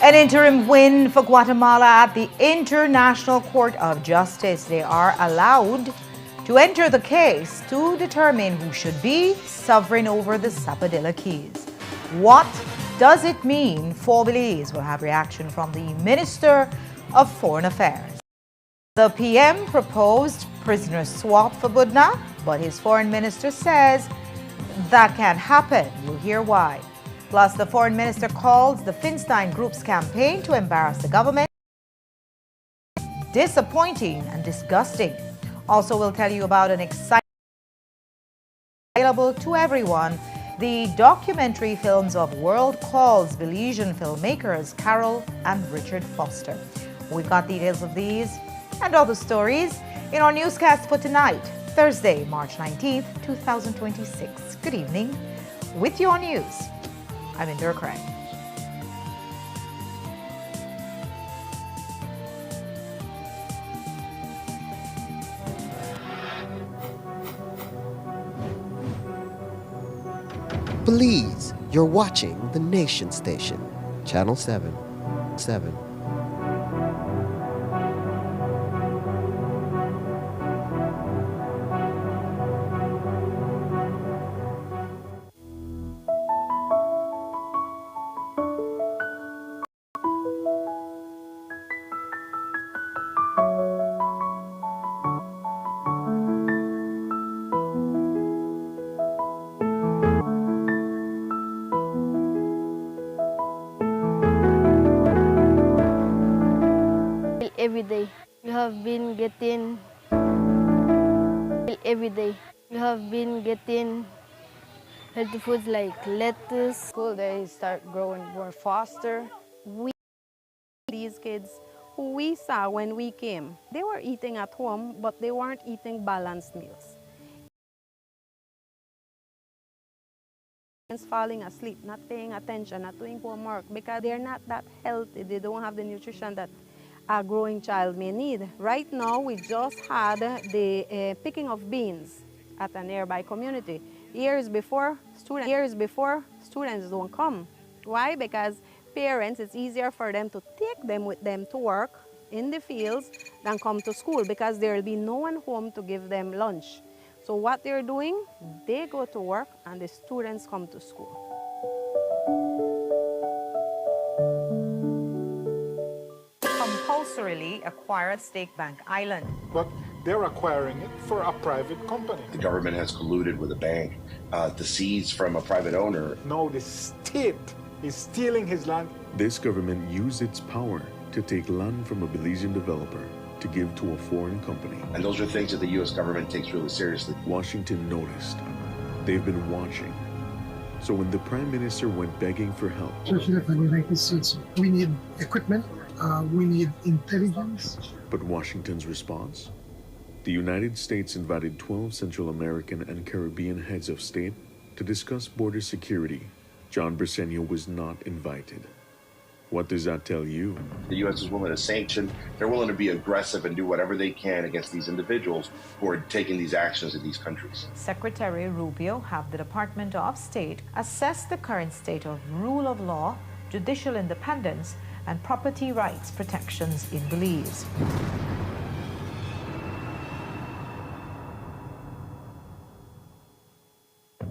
An interim win for Guatemala at the International Court of Justice. They are allowed to enter the case to determine who should be sovereign over the Zapadilla Keys. What does it mean for Belize? We'll have reaction from the Minister of Foreign Affairs. The PM proposed prisoner swap for Budna, but his foreign minister says that can't happen. You'll hear why. Plus, the foreign minister calls the Finstein Group's campaign to embarrass the government disappointing and disgusting. Also, we'll tell you about an exciting available to everyone, the documentary films of World Calls Belizean filmmakers Carol and Richard Foster. We've got details of these and other stories in our newscast for tonight, Thursday, March 19th, 2026. Good evening. With your news, I'm Indra Craig. Belize, you're watching the Nation Station, Channel 7. Every day you have been getting healthy foods like lettuce. School days start growing more faster. These kids who we saw when we came, they were eating at home, but they weren't eating balanced meals. Falling asleep, not paying attention, not doing homework because they're not that healthy. They don't have the nutrition that a growing child may need. Right now, we just had the picking of beans at a nearby community. Years before, students don't come. Why? Because parents, it's easier for them to take them with them to work in the fields than come to school because there will be no one home to give them lunch. So what they're doing, they go to work and the students come to school. Compulsorily acquire Stake Bank Island. But they're acquiring it for a private company. The government has colluded with a bank to seize from a private owner. No, the state is stealing his land. This government used its power to take land from a Belizean developer to give to a foreign company. And those are things that the U.S. government takes really seriously. Washington noticed. They've been watching. So when the Prime Minister went begging for help, especially from the United States, we need equipment, we need intelligence. But Washington's response? The United States invited 12 Central American and Caribbean heads of state to discuss border security. John Briceño was not invited. What does that tell you? The U.S. is willing to sanction. They're willing to be aggressive and do whatever they can against these individuals who are taking these actions in these countries. Secretary Rubio have the Department of State assess the current state of rule of law, judicial independence, and property rights protections in Belize.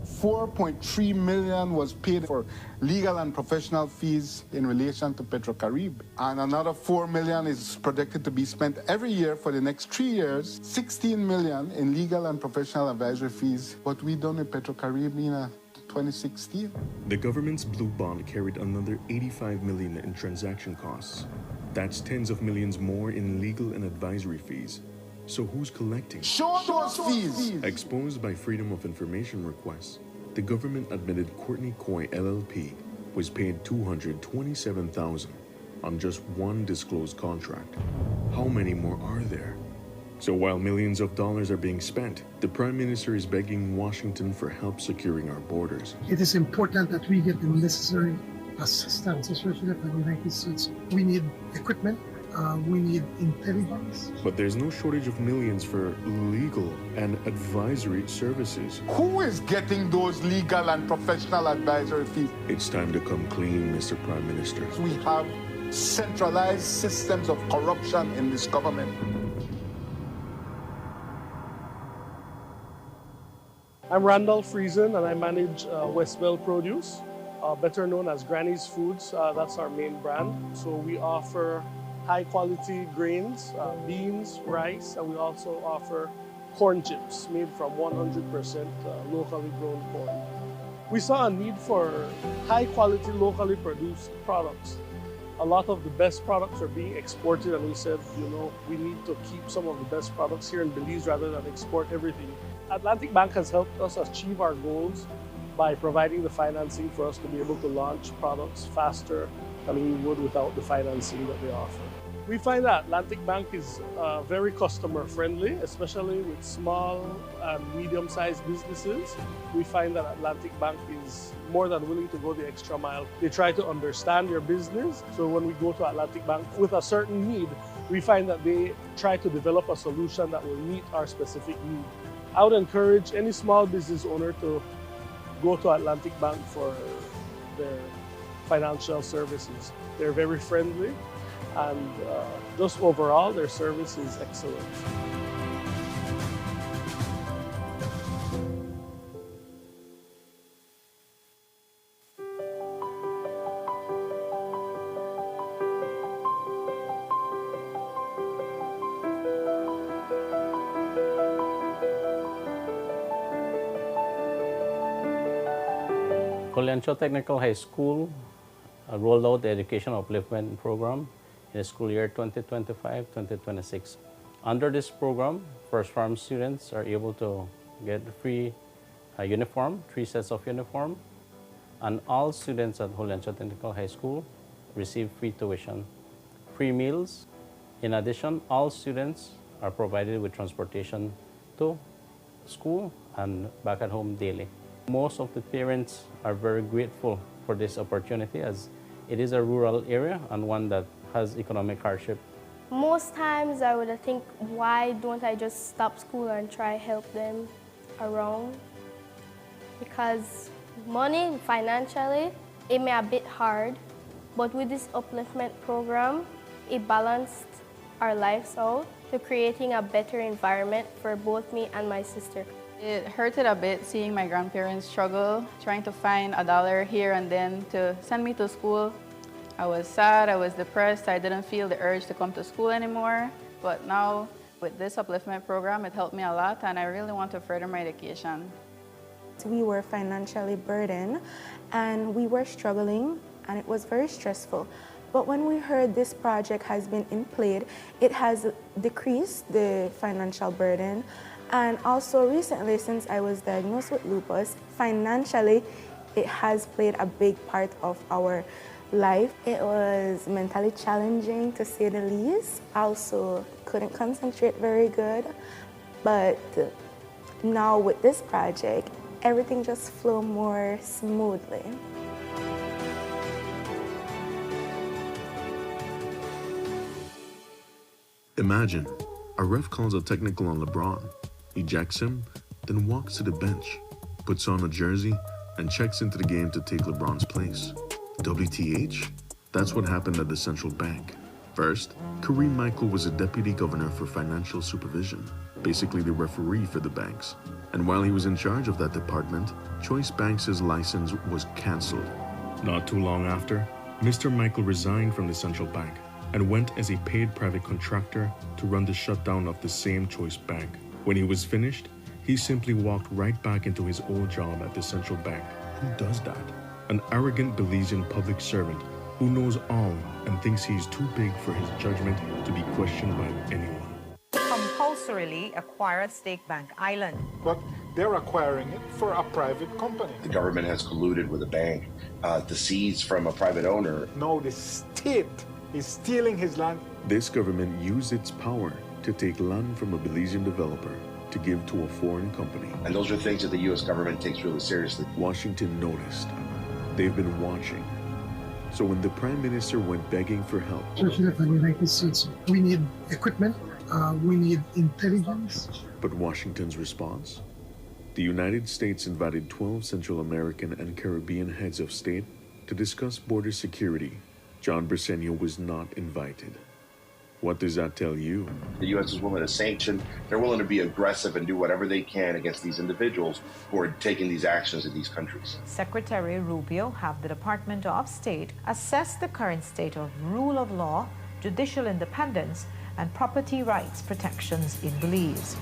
$4.3 million was paid for legal and professional fees in relation to PetroCaribe. And another $4 million is projected to be spent every year for the next 3 years. $16 million in legal and professional advisory fees. What we done in PetroCaribe in 2016. The government's blue bond carried another $85 million in transaction costs. That's tens of millions more in legal and advisory fees. So who's collecting? Show those fees! Exposed by Freedom of Information requests, the government admitted Courtney Coy LLP was paid $227,000 on just one disclosed contract. How many more are there? So while millions of dollars are being spent, the Prime Minister is begging Washington for help securing our borders. It is important that we get the necessary assistance, especially from the United States. We need equipment, we need intelligence. But there's no shortage of millions for legal and advisory services. Who is getting those legal and professional advisory fees? It's time to come clean, Mr. Prime Minister. We have centralized systems of corruption in this government. I'm Randall Friesen and I manage Westwell Produce, better known as Granny's Foods. That's our main brand. So we offer high quality grains, beans, rice, and we also offer corn chips made from 100% locally grown corn. We saw a need for high quality locally produced products. A lot of the best products are being exported, and we said, we need to keep some of the best products here in Belize rather than export everything. Atlantic Bank has helped us achieve our goals by providing the financing for us to be able to launch products faster than we would without the financing that they offer. We find that Atlantic Bank is very customer friendly, especially with small and medium-sized businesses. We find that Atlantic Bank is more than willing to go the extra mile. They try to understand your business. So when we go to Atlantic Bank with a certain need, we find that they try to develop a solution that will meet our specific need. I would encourage any small business owner to go to Atlantic Bank for their financial services. They're very friendly, and just overall, their service is excellent. Juliancho Technical High School rolled out the Education Upliftment Program in the school year 2025-2026. Under this program, first farm students are able to get free uniform, 3 sets of uniform, and all students at Juliancho Technical High School receive free tuition, free meals. In addition, all students are provided with transportation to school and back at home daily. Most of the parents are very grateful for this opportunity, as it is a rural area and one that has economic hardship. Most times I would think, why don't I just stop school and try help them around? Because money, financially, it may be a bit hard, but with this upliftment program, it balanced our lives out to creating a better environment for both me and my sister. It hurted a bit seeing my grandparents struggle, trying to find $1 here and then to send me to school. I was sad, I was depressed, I didn't feel the urge to come to school anymore. But now, with this upliftment program, it helped me a lot, and I really want to further my education. We were financially burdened, and we were struggling, and it was very stressful. But when we heard this project has been in play, it has decreased the financial burden. And also recently, since I was diagnosed with lupus, financially, it has played a big part of our life. It was mentally challenging, to say the least. Also couldn't concentrate very good. But now with this project, everything just flow more smoothly. Imagine, a ref calls a technical on LeBron, ejects him, then walks to the bench, puts on a jersey, and checks into the game to take LeBron's place. WTH? That's what happened at the central bank. First, Kareem Michael was a deputy governor for financial supervision, basically the referee for the banks. And while he was in charge of that department, Choice Banks' license was cancelled. Not too long after, Mr. Michael resigned from the central bank and went as a paid private contractor to run the shutdown of the same Choice Bank. When he was finished, he simply walked right back into his old job at the central bank. Who does that? An arrogant Belizean public servant who knows all and thinks he's too big for his judgment to be questioned by anyone. Compulsorily acquire a Stake Bank Island. But they're acquiring it for a private company. The government has colluded with a bank to seize from a private owner. No, the state is stealing his land. This government used its power to take land from a Belizean developer to give to a foreign company. And those are things that the U.S. government takes really seriously. Washington noticed. They've been watching. So when the Prime Minister went begging for help, Especially for the United States, we need equipment, we need intelligence. But Washington's response? The United States invited 12 Central American and Caribbean heads of state to discuss border security John Briceño was not invited. What does that tell you? The U.S. is willing to sanction. They're willing to be aggressive and do whatever they can against these individuals who are taking these actions in these countries. Secretary Rubio have the Department of State assess the current state of rule of law, judicial independence, and property rights protections in Belize.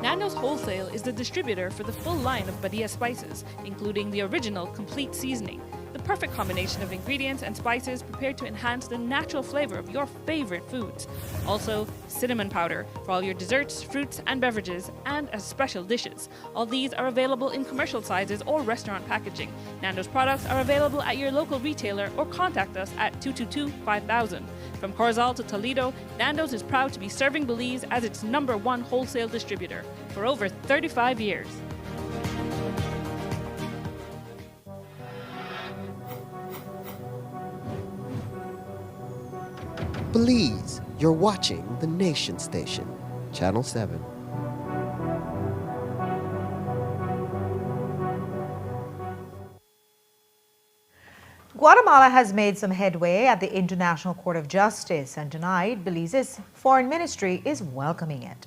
Nando's Wholesale is the distributor for the full line of Badia spices, including the original complete seasoning, the perfect combination of ingredients and spices prepared to enhance the natural flavor of your favorite foods. Also, cinnamon powder for all your desserts, fruits, and beverages, and as special dishes. All these are available in commercial sizes or restaurant packaging. Nando's products are available at your local retailer or contact us at 222-5000. From Corozal to Toledo, Nando's is proud to be serving Belize as its #1 wholesale distributor for over 35 years. Belize, you're watching the Nation Station, Channel 7. Guatemala has made some headway at the International Court of Justice, and tonight, Belize's foreign ministry is welcoming it.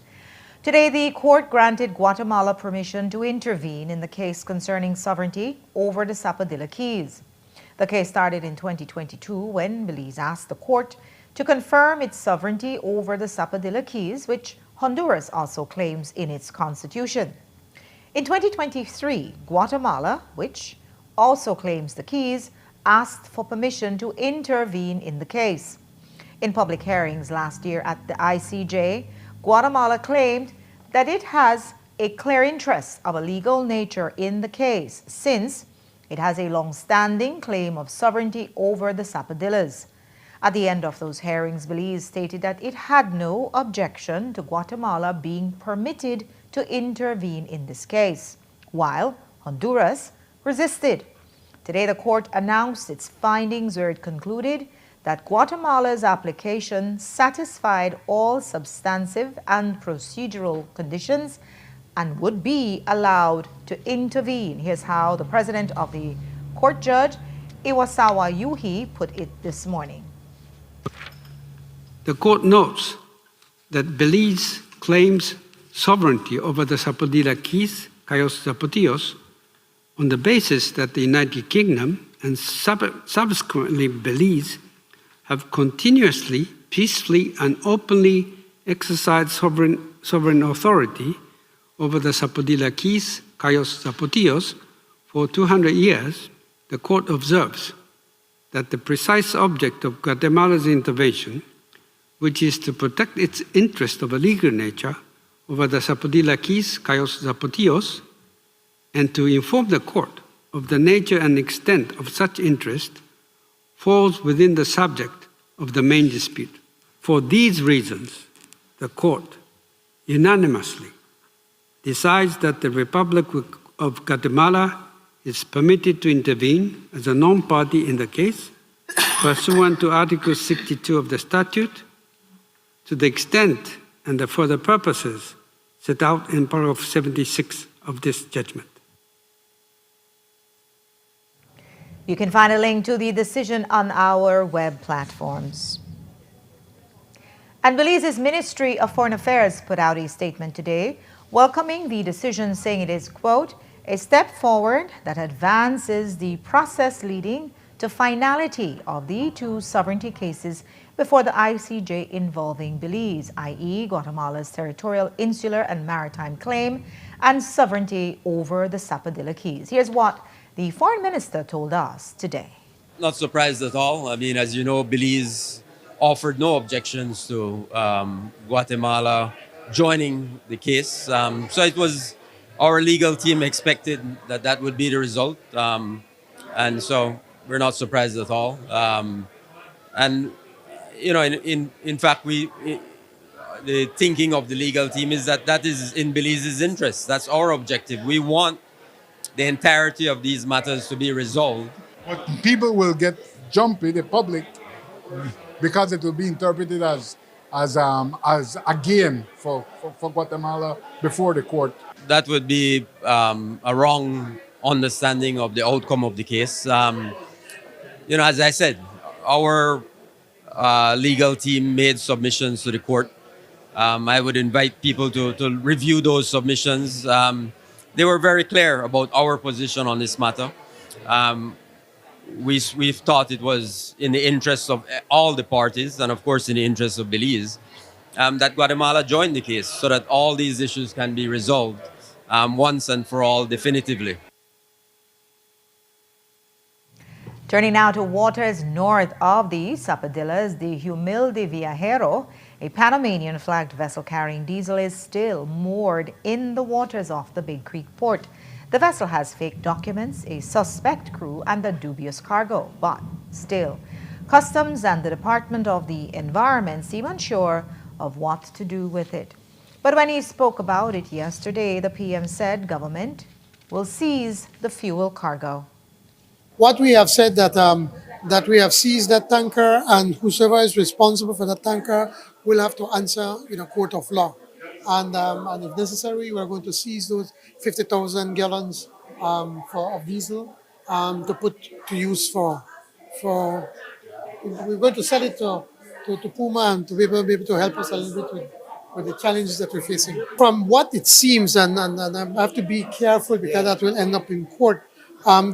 Today, the court granted Guatemala permission to intervene in the case concerning sovereignty over the Zapadilla Keys. The case started in 2022 when Belize asked the court to confirm its sovereignty over the Zapadilla Keys, which Honduras also claims in its constitution. In 2023, Guatemala, which also claims the keys, asked for permission to intervene in the case. In public hearings last year at the ICJ, Guatemala claimed that it has a clear interest of a legal nature in the case, since it has a long-standing claim of sovereignty over the Zapadillas. At the end of those hearings, Belize stated that it had no objection to Guatemala being permitted to intervene in this case, while Honduras resisted. Today, the court announced its findings, where it concluded that Guatemala's application satisfied all substantive and procedural conditions and would be allowed to intervene. Here's how the president of the court, Judge Iwasawa Yuhi, put it this morning. The court notes that Belize claims sovereignty over the Zapadilla Keys, Cayos Zapotillos, on the basis that the United Kingdom and subsequently Belize have continuously, peacefully, and openly exercised sovereign authority over the Zapadilla Keys, Cayos Zapotillos, for 200 years. The court observes that the precise object of Guatemala's intervention, which is to protect its interest of a legal nature over the Zapadilla Keys, Cayos Zapotillos, and to inform the court of the nature and extent of such interest, falls within the subject of the main dispute. For these reasons, the court unanimously decides that the Republic of Guatemala is permitted to intervene as a non-party in the case, pursuant to Article 62 of the statute, to the extent and the further purposes set out in paragraph 76 of this judgment. You can find a link to the decision on our web platforms. And Belize's Ministry of Foreign Affairs put out a statement today welcoming the decision, saying it is, quote, a step forward that advances the process leading to finality of the two sovereignty cases before the ICJ involving Belize, i.e. Guatemala's territorial, insular, and maritime claim and sovereignty over the Zapadilla Keys. Here's what the foreign minister told us today. Not surprised at all. I mean, as you know, Belize offered no objections to Guatemala joining the case. So it was our legal team expected that that would be the result. And so we're not surprised at all. And, you know, in fact, the thinking of the legal team is that that is in Belize's interest. That's our objective. We want the entirety of these matters to be resolved. But people will get jumpy, the public, because it will be interpreted as a gain for Guatemala before the court. that would be a wrong understanding of the outcome of the case. As I said, our legal team made submissions to the court. I would invite people to review those submissions. They were very clear about our position on this matter. We've thought it was in the interest of all the parties, and of course in the interest of Belize, that Guatemala joined the case so that all these issues can be resolved once and for all definitively. Turning now to waters north of the Zapadillas, the Humilde Viajero, a Panamanian-flagged vessel carrying diesel, is still moored in the waters off the Big Creek port. The vessel has fake documents, a suspect crew, and a dubious cargo, but still, Customs and the Department of the Environment seem unsure of what to do with it. But when he spoke about it yesterday, the PM said government will seize the fuel cargo. What we have said that we have seized that tanker, and whoever is responsible for that tanker will have to answer in a court of law. And if necessary, we're going to seize those 50,000 gallons of diesel to put to use for. We're going to sell it to Puma and to be able to help us a little bit with the challenges that we're facing. From what it seems, and I have to be careful because that will end up in court.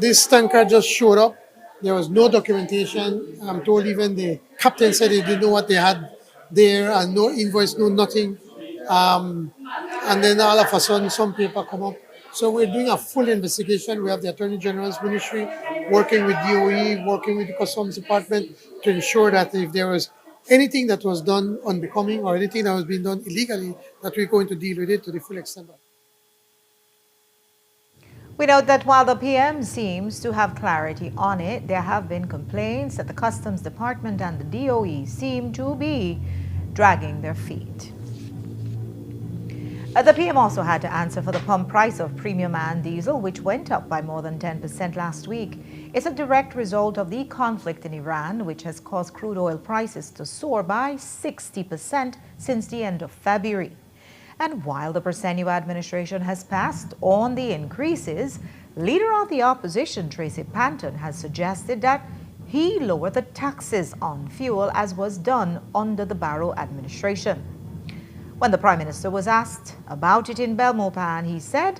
This tanker just showed up. There was no documentation. I'm told even the captain said he didn't know what they had there, and no invoice, no nothing. And then all of a sudden, some paper come up. So we're doing a full investigation. We have the Attorney General's Ministry working with DOE, working with the Customs Department to ensure that if there was anything that was done unbecoming or anything that was being done illegally, that we're going to deal with it to the full extent. We note that while the PM seems to have clarity on it, there have been complaints that the Customs Department and the DOE seem to be dragging their feet. The PM also had to answer for the pump price of premium and diesel, which went up by more than 10% last week. It's a direct result of the conflict in Iran, which has caused crude oil prices to soar by 60% since the end of February. And while the Bresenio administration has passed on the increases, leader of the opposition, Tracy Panton, has suggested that he lower the taxes on fuel as was done under the Barrow administration. When the Prime Minister was asked about it in Belmopan, he said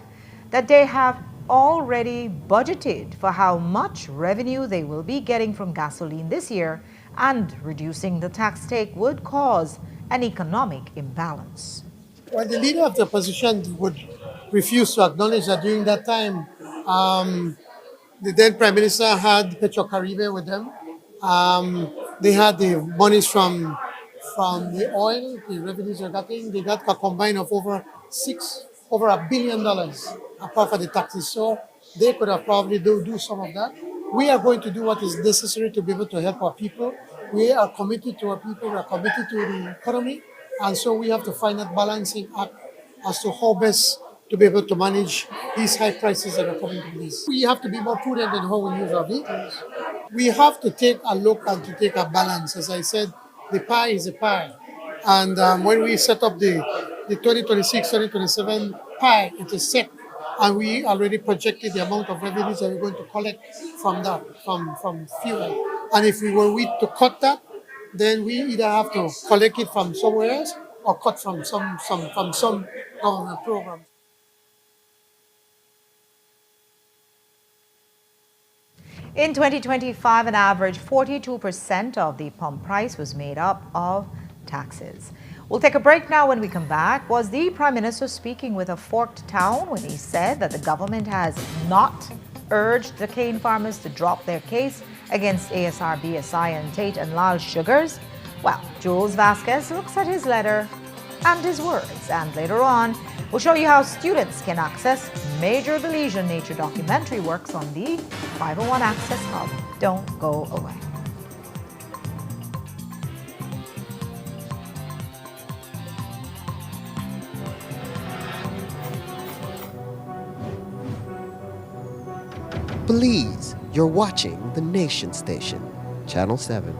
that they have already budgeted for how much revenue they will be getting from gasoline this year, and reducing the tax take would cause an economic imbalance. Well, the leader of the opposition would refuse to acknowledge that during that time, the then Prime Minister had Petrocaribe with them. They had the monies from the oil, the revenues they're getting. They got a combine of over $1 billion apart from the taxes. So they could have probably do some of that. We are going to do what is necessary to be able to help our people. We are committed to our people. We are committed to the economy. And so we have to find that balancing act as to how best to be able to manage these high prices that are coming to this. We have to be more prudent in how we use our vehicles. We have to take a look and to take a balance. As I said, the pie is a pie. And when we set up the 2026-2027 pie, it is set. And we already projected the amount of revenues that we're going to collect from that, from fuel. And if we were to cut that, then we either have to collect it from somewhere else or cut from some government program. In 2025, an average 42% of the pump price was made up of taxes. We'll take a break now. When we come back, was the Prime Minister speaking with a forked tongue when he said that the government has not urged the cane farmers to drop their case against ASR, BSI, and Tate and Lal Sugars? Well, Jules Vasquez looks at his letter and his words, and later on, we'll show you how students can access major Belizean nature documentary works on the 501 Access Hub. Don't go away. Belize, you're watching the Nation Station, Channel 7.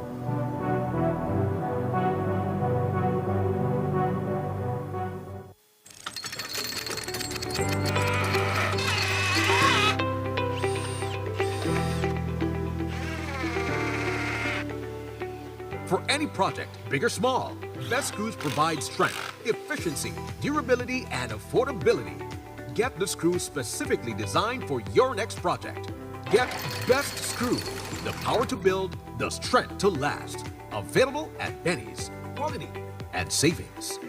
For any project, big or small, Best Screws provide strength, efficiency, durability, and affordability. Get the screws specifically designed for your next project. Get Best Screw, the power to build, the strength to last. Available at Benny's. Quality and savings.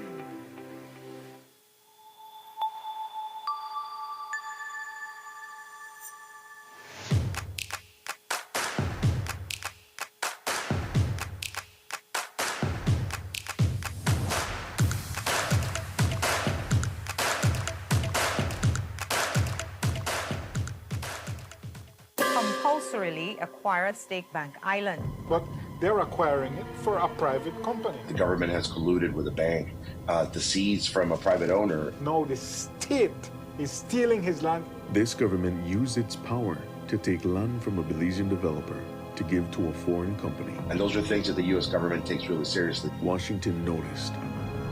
Compulsorily acquire Stake Bank Island. But they're acquiring it for a private company. The government has colluded with a bank to seize from a private owner. No, the state is stealing his land. This government used its power to take land from a Belizean developer to give to a foreign company. And those are things that the U.S. government takes really seriously. Washington noticed.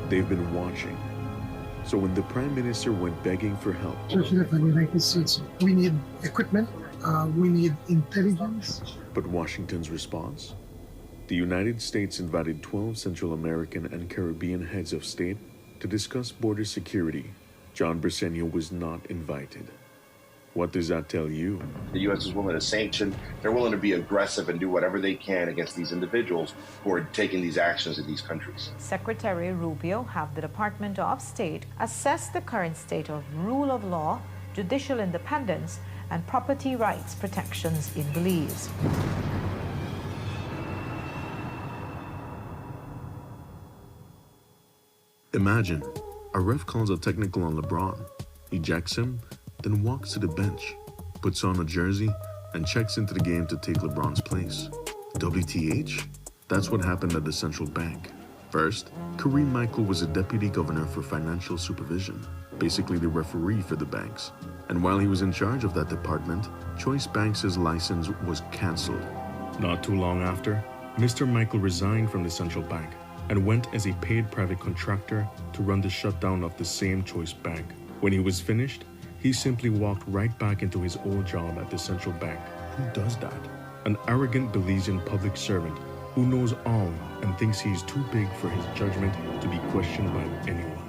They've been watching. So when the Prime Minister went begging for help, Especially for the United States, we need equipment, we need intelligence. But Washington's response? The United States invited 12 Central American and Caribbean heads of state to discuss border security. John Briceño was not invited. What does that tell you? The U.S. is willing to sanction. They're willing to be aggressive and do whatever they can against these individuals who are taking these actions in these countries. Secretary Rubio have the Department of State assess the current state of rule of law, judicial independence, and property rights protections in Belize. Imagine, a ref calls a technical on LeBron, ejects him, then walks to the bench, puts on a jersey, and checks into the game to take LeBron's place. WTH? That's what happened at the central bank. First, Kareem Michael was a deputy governor for financial supervision, basically the referee for the banks. And while he was in charge of that department, Choice Banks' license was cancelled. Not too long after, Mr. Michael resigned from the central bank and went as a paid private contractor to run the shutdown of the same Choice Bank. When he was finished, he simply walked right back into his old job at the central bank. Who does that? An arrogant Belizean public servant who knows all and thinks he's too big for his judgment to be questioned by anyone.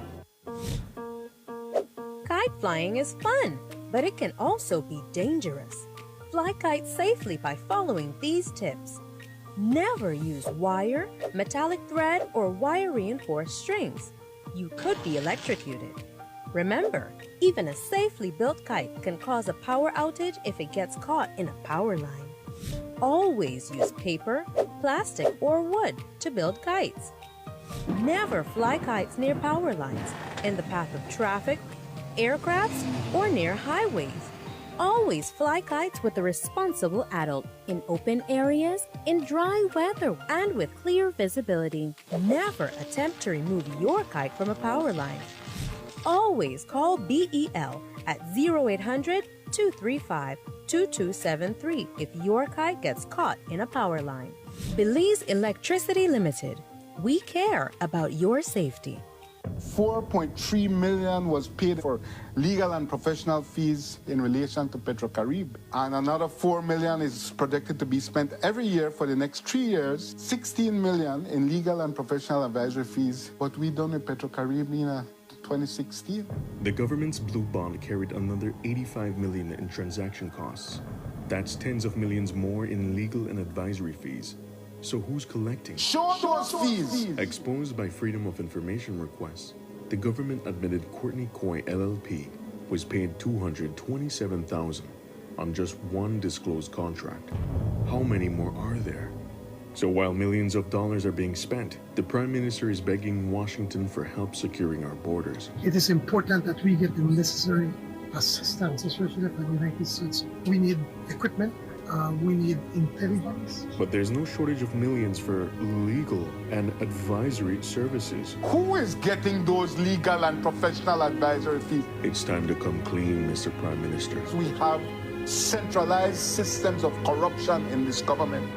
Kite flying is fun, but it can also be dangerous. Fly kites safely by following these tips. Never use wire, metallic thread, or wire-reinforced strings. You could be electrocuted. Remember, even a safely built kite can cause a power outage if it gets caught in a power line. Always use paper, plastic, or wood to build kites. Never fly kites near power lines, in the path of traffic, aircrafts, or near highways. Always fly kites with a responsible adult, in open areas, in dry weather, and with clear visibility. Never attempt to remove your kite from a power line. Always call BEL at 0800-235-2273 if your kite gets caught in a power line. Belize Electricity Limited. We care about your safety. $4.3 million was paid for legal and professional fees in relation to Petrocaribe. And another $4 million is projected to be spent every year for the next 3 years. $16 million in legal and professional advisory fees. What we done with Petrocaribe in 2016. The government's blue bond carried another $85 million in transaction costs. That's tens of millions more in legal and advisory fees. So who's collecting? Show those fees! Exposed by Freedom of Information requests, the government admitted Courtney Coy LLP was paid $227,000 on just one disclosed contract. How many more are there? So while millions of dollars are being spent, the Prime Minister is begging Washington for help securing our borders. It is important that we get the necessary assistance, especially for the United States. We need equipment. We need intelligence. But there's no shortage of millions for legal and advisory services. Who is getting those legal and professional advisory fees? It's time to come clean, Mr. Prime Minister. We have centralized systems of corruption in this government.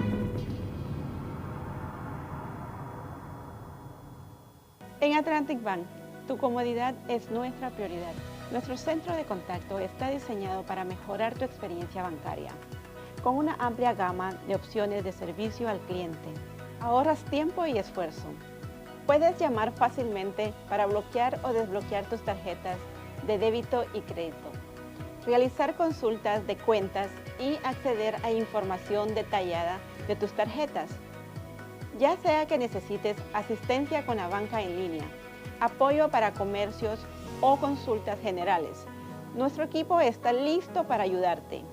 En Atlantic Bank, tu comodidad es nuestra prioridad. Nuestro centro de contacto está diseñado para mejorar tu experiencia bancaria, con una amplia gama de opciones de servicio al cliente, Ahorras tiempo y esfuerzo. Puedes llamar fácilmente para bloquear o desbloquear tus tarjetas de débito y crédito, realizar consultas de cuentas y acceder a información detallada de tus tarjetas. Ya sea que necesites asistencia con la banca en línea, apoyo para comercios o consultas generales, nuestro equipo está listo para ayudarte.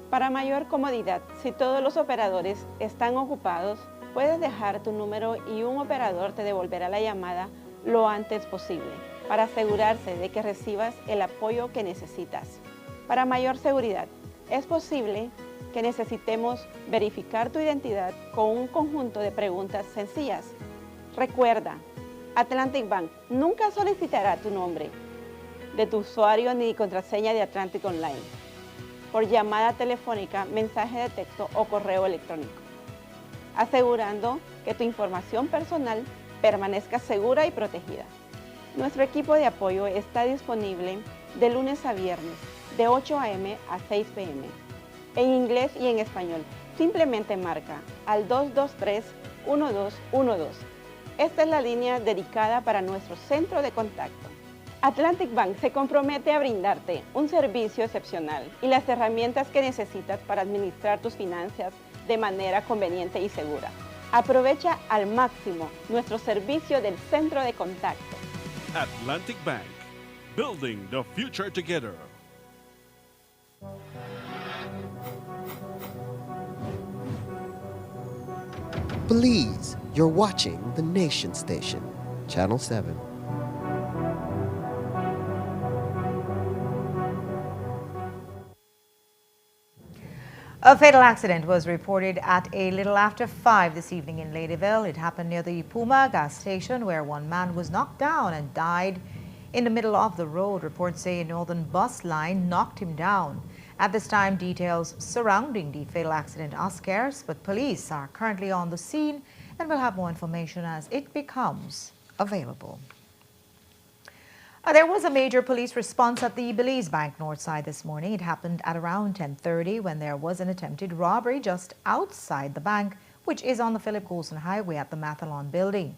Para mayor comodidad, si todos los operadores están ocupados, puedes dejar tu número y un operador te devolverá la llamada lo antes posible para asegurarse de que recibas el apoyo que necesitas. Para mayor seguridad, es posible que necesitemos verificar tu identidad con un conjunto de preguntas sencillas. Recuerda, Atlantic Bank nunca solicitará tu nombre de tu usuario ni contraseña de Atlantic Online por llamada telefónica, mensaje de texto o correo electrónico, asegurando que tu información personal permanezca segura y protegida. Nuestro equipo de apoyo está disponible de lunes a viernes, de 8 a.m. a 6 p.m., en inglés y en español. Simplemente marca al 223-1212. Esta es la línea dedicada para nuestro centro de contacto. Atlantic Bank se compromete a brindarte un servicio excepcional y las herramientas que necesitas para administrar tus finanzas de manera conveniente y segura. Aprovecha al máximo nuestro servicio del centro de contacto. Atlantic Bank, building the future together. Belize, you're watching the Nation Station, Channel 7. A fatal accident was reported at a little after 5 this evening in Ladyville. It happened near the Puma gas station where one man was knocked down and died in the middle of the road. Reports say a northern bus line knocked him down. At this time, details surrounding the fatal accident are scarce, but police are currently on the scene and will have more information as it becomes available. There was a major police response at the Belize Bank North Side this morning. It happened at around 10:30 when there was an attempted robbery just outside the bank, which is on the Philip Coulson Highway at the Mathalon building.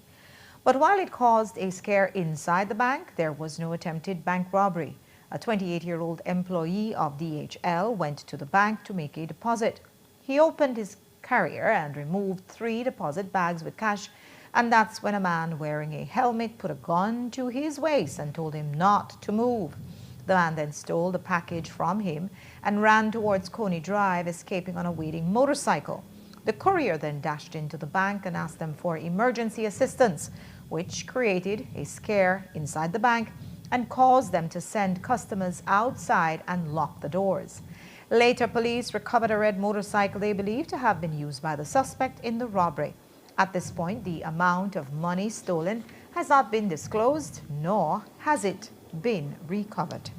But while it caused a scare inside the bank, there was no attempted bank robbery. A 28-year-old employee of DHL went to the bank to make a deposit. He opened his carrier and removed 3 deposit bags with cash, and that's when a man wearing a helmet put a gun to his waist and told him not to move. The man then stole the package from him and ran towards Coney Drive, escaping on a waiting motorcycle. The courier then dashed into the bank and asked them for emergency assistance, which created a scare inside the bank and caused them to send customers outside and lock the doors. Later, police recovered a red motorcycle they believe to have been used by the suspect in the robbery. At this point, the amount of money stolen has not been disclosed, nor has it been recovered.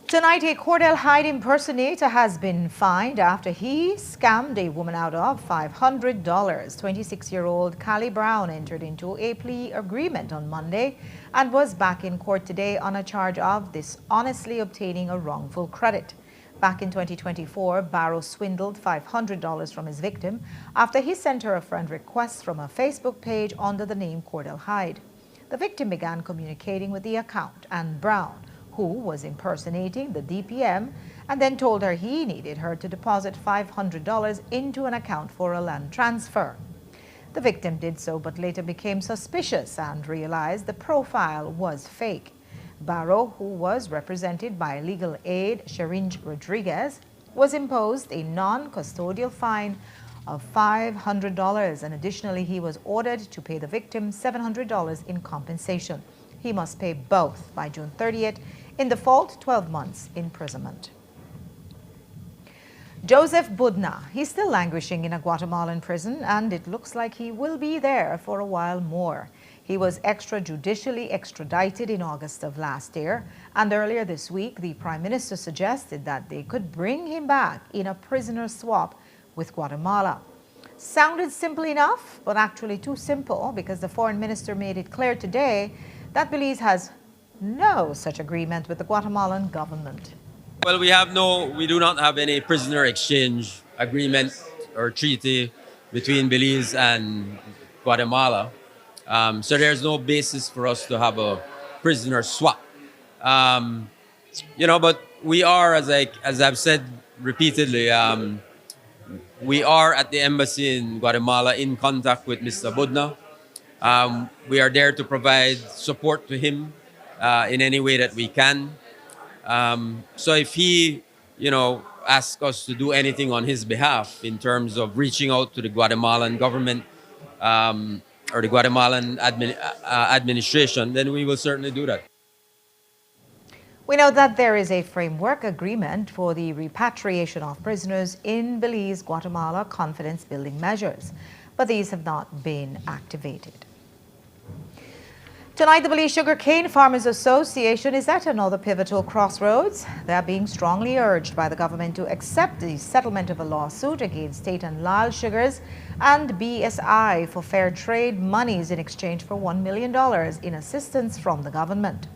Tonight, a Cordell Hyde impersonator has been fined after he scammed a woman out of $500. 26-year-old Callie Brown entered into a plea agreement on Monday and was back in court today on a charge of dishonestly obtaining a wrongful credit. Back in 2024, Barrow swindled $500 from his victim after he sent her a friend request from a Facebook page under the name Cordell Hyde. The victim began communicating with the account, and Brown, who was impersonating the DPM, and then told her he needed her to deposit $500 into an account for a land transfer. The victim did so, but later became suspicious and realized the profile was fake. Barrow, who was represented by legal aid Sheringe Rodriguez, was imposed a non-custodial fine of $500, and additionally he was ordered to pay the victim $700 in compensation. He must pay both by June 30th. In default, 12 months imprisonment. Joseph Budna, he's still languishing in a Guatemalan prison, and it looks like he will be there for a while more. He was extrajudicially extradited in August of last year, and earlier this week, the Prime Minister suggested that they could bring him back in a prisoner swap with Guatemala. Sounded simple enough, but actually too simple, because the Foreign Minister made it clear today that Belize has no such agreement with the Guatemalan government. Well, we do not have any prisoner exchange agreement or treaty between Belize and Guatemala. So there's no basis for us to have a prisoner swap. Um, but we are, as I've said repeatedly, we are at the embassy in Guatemala in contact with Mr. Budna. We are there to provide support to him in any way that we can. So if he, asks us to do anything on his behalf in terms of reaching out to the Guatemalan government or the Guatemalan administration, then we will certainly do that. We know that there is a framework agreement for the repatriation of prisoners in Belize, Guatemala confidence-building measures, but these have not been activated. Tonight, the Belize Sugarcane Farmers Association is at another pivotal crossroads. They are being strongly urged by the government to accept the settlement of a lawsuit against Tate and Lyle Sugars and BSI for fair trade monies in exchange for $1 million in assistance from the government.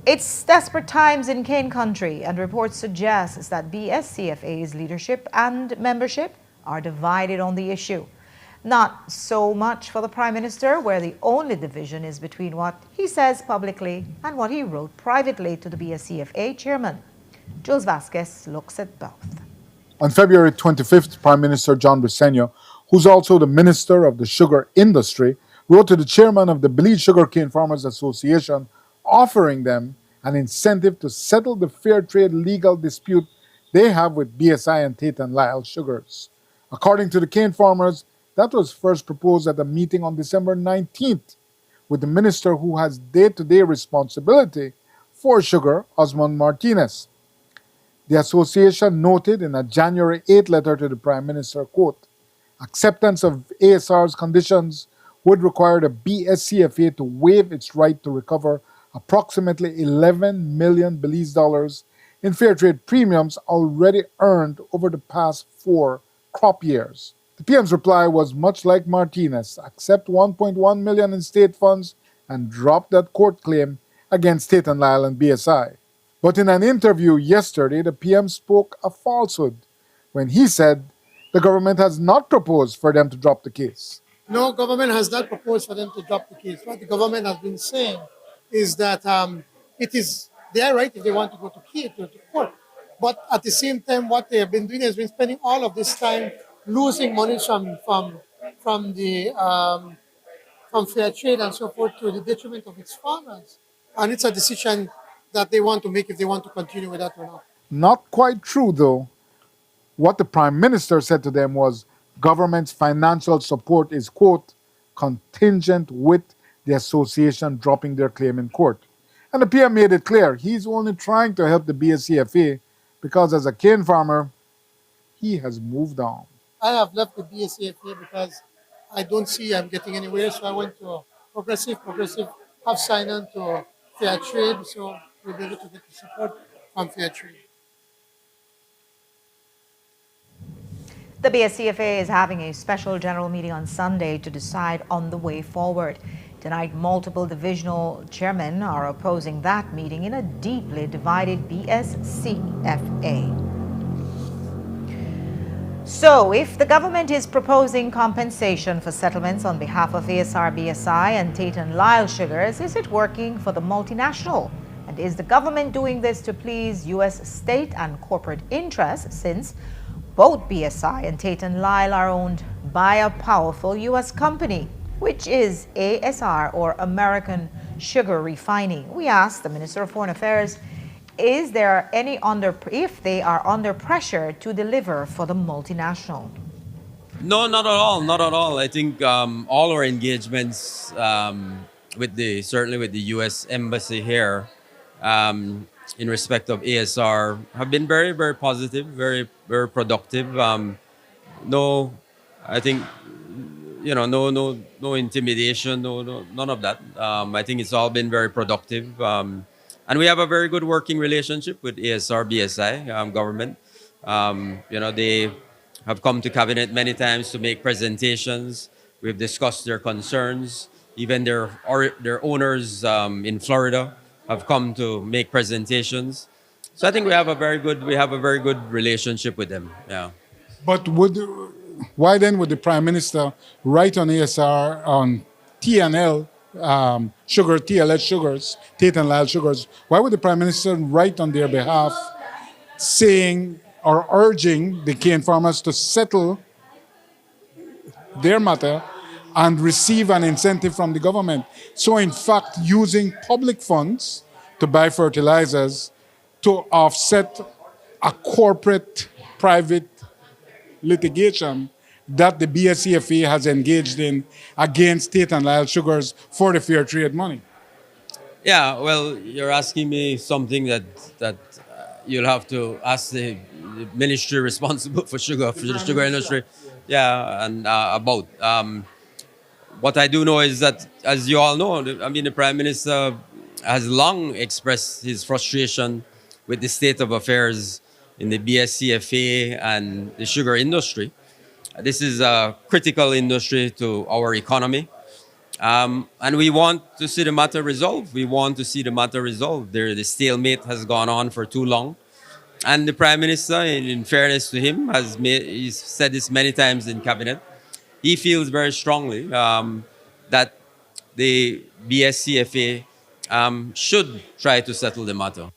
It's desperate times in cane country, and reports suggest that BSCFA's leadership and membership are divided on the issue. Not so much for the Prime Minister, where the only division is between what he says publicly and what he wrote privately to the BSCFA chairman. Jules Vasquez looks at both. On February 25th, Prime Minister John Briceño, who's also the Minister of the Sugar Industry, wrote to the chairman of the Belize Sugarcane Farmers Association offering them an incentive to settle the fair trade legal dispute they have with BSI and Tate and Lyle Sugars. According to the cane farmers, that was first proposed at a meeting on December 19th with the minister who has day-to-day responsibility for sugar, Osmond Martinez. The association noted in a January 8 letter to the Prime Minister, quote, acceptance of ASR's conditions would require the BSCFA to waive its right to recover approximately 11 million Belize dollars in fair trade premiums already earned over the past 4 crop years. The PM's reply was much like Martinez: accept 1.1 million in state funds and drop that court claim against Tate and Lyle and BSI. But in an interview yesterday, the PM spoke a falsehood when he said the government has not proposed for them to drop the case. No, government has not proposed for them to drop the case. What the government has been saying is that it is their right if they want to go to court. But at the same time, what they have been doing is been spending all of this time losing money from fair trade and so forth to the detriment of its farmers. And it's a decision that they want to make if they want to continue with that or not. Not quite true, though. What the Prime Minister said to them was government's financial support is, quote, contingent with the association dropping their claim in court. And the PM made it clear he's only trying to help the BSCFA because as a cane farmer, he has moved on. I have left the BSCFA because I don't see I'm getting anywhere, so I went to Progressive. Progressive have signed on to fair trade, so we'll be able to get the support from fair trade. The BSCFA is having a special general meeting on Sunday to decide on the way forward. Tonight, multiple divisional chairmen are opposing that meeting in a deeply divided BSCFA. So, if the government is proposing compensation for settlements on behalf of ASR, BSI and Tate and Lyle Sugars, is it working for the multinational? And is the government doing this to please U.S. state and corporate interests, since both BSI and Tate and Lyle are owned by a powerful U.S. company, which is ASR, or American Sugar Refining? We asked the Minister of Foreign Affairs, is there any if they are under pressure to deliver for the multinational? No, not at all. Not at all. I think all our engagements certainly with the U.S. Embassy here in respect of ASR have been very, very positive, very, very productive. No, I think, no intimidation, none of that. I think it's all been very productive. And we have a very good working relationship with ASR, BSI government. They have come to cabinet many times to make presentations. We've discussed their concerns. Even their owners in Florida have come to make presentations. So I think we have a very good relationship with them. Yeah. But why then would the Prime Minister write on ASR on TNL, sugar, TLS sugars, Tate and Lyle sugars, why would the Prime Minister write on their behalf saying or urging the cane farmers to settle their matter and receive an incentive from the government? So in fact, using public funds to buy fertilizers to offset a corporate private litigation that the BSCFA has engaged in against Tate and Lyle Sugars for the fair trade money. Yeah, well, you're asking me something that you'll have to ask the ministry responsible for sugar, for the sugar industry. Yeah, and about. What I do know is that, as you all know, the Prime Minister has long expressed his frustration with the state of affairs in the BSCFA and the sugar industry. This is a critical industry to our economy. And we want to see the matter resolved. We want to see the matter resolved. The stalemate has gone on for too long. And the Prime Minister, in fairness to him, he's said this many times in Cabinet, he feels very strongly that the BSCFA should try to settle the matter.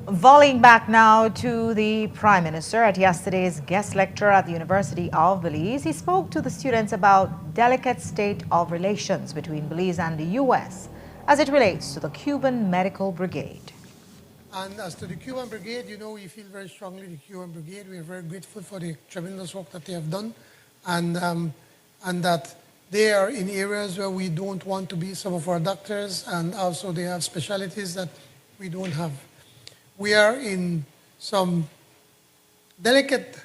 Volleying back now to the Prime Minister at yesterday's guest lecture at the University of Belize, he spoke to the students about delicate state of relations between Belize and the U.S. as it relates to the Cuban Medical Brigade. And as to the Cuban Brigade, you know, we feel very strongly the Cuban Brigade. We are very grateful for the tremendous work that they have done, and that they are in areas where we don't want to be, some of our doctors, and also they have specialties that we don't have. We are in some delicate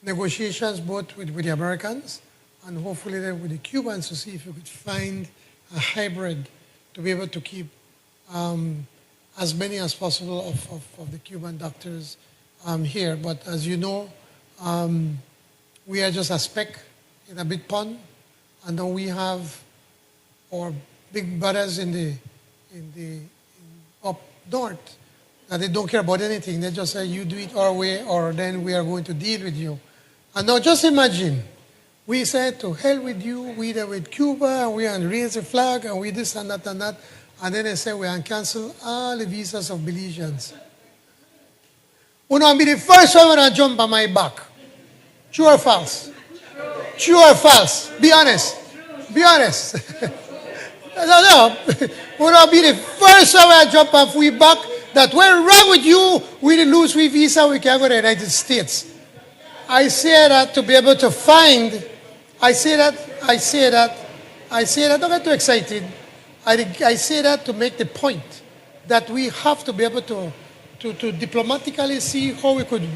negotiations both with the Americans and hopefully then with the Cubans to see if we could find a hybrid to be able to keep as many as possible of the Cuban doctors here. But as you know, we are just a speck in a big pond, and then we have our big brothers in up north, that they don't care about anything. They just say, you do it our way, or then we are going to deal with you. And now just imagine, we said to hell with you, we there with Cuba, and we are raise the flag, and we this and that, and then they say we are cancel all the visas of Belizeans. You know, I'll be the first one to jump on my back. True or false? True or false? Be honest. Be honest. No. We'll be the first one to jump off we back that we're wrong with you, we didn't lose we visa, we can go to the United States. I say that to be able to find, I say that, don't get too excited. I say that to make the point that we have to be able to diplomatically see how we could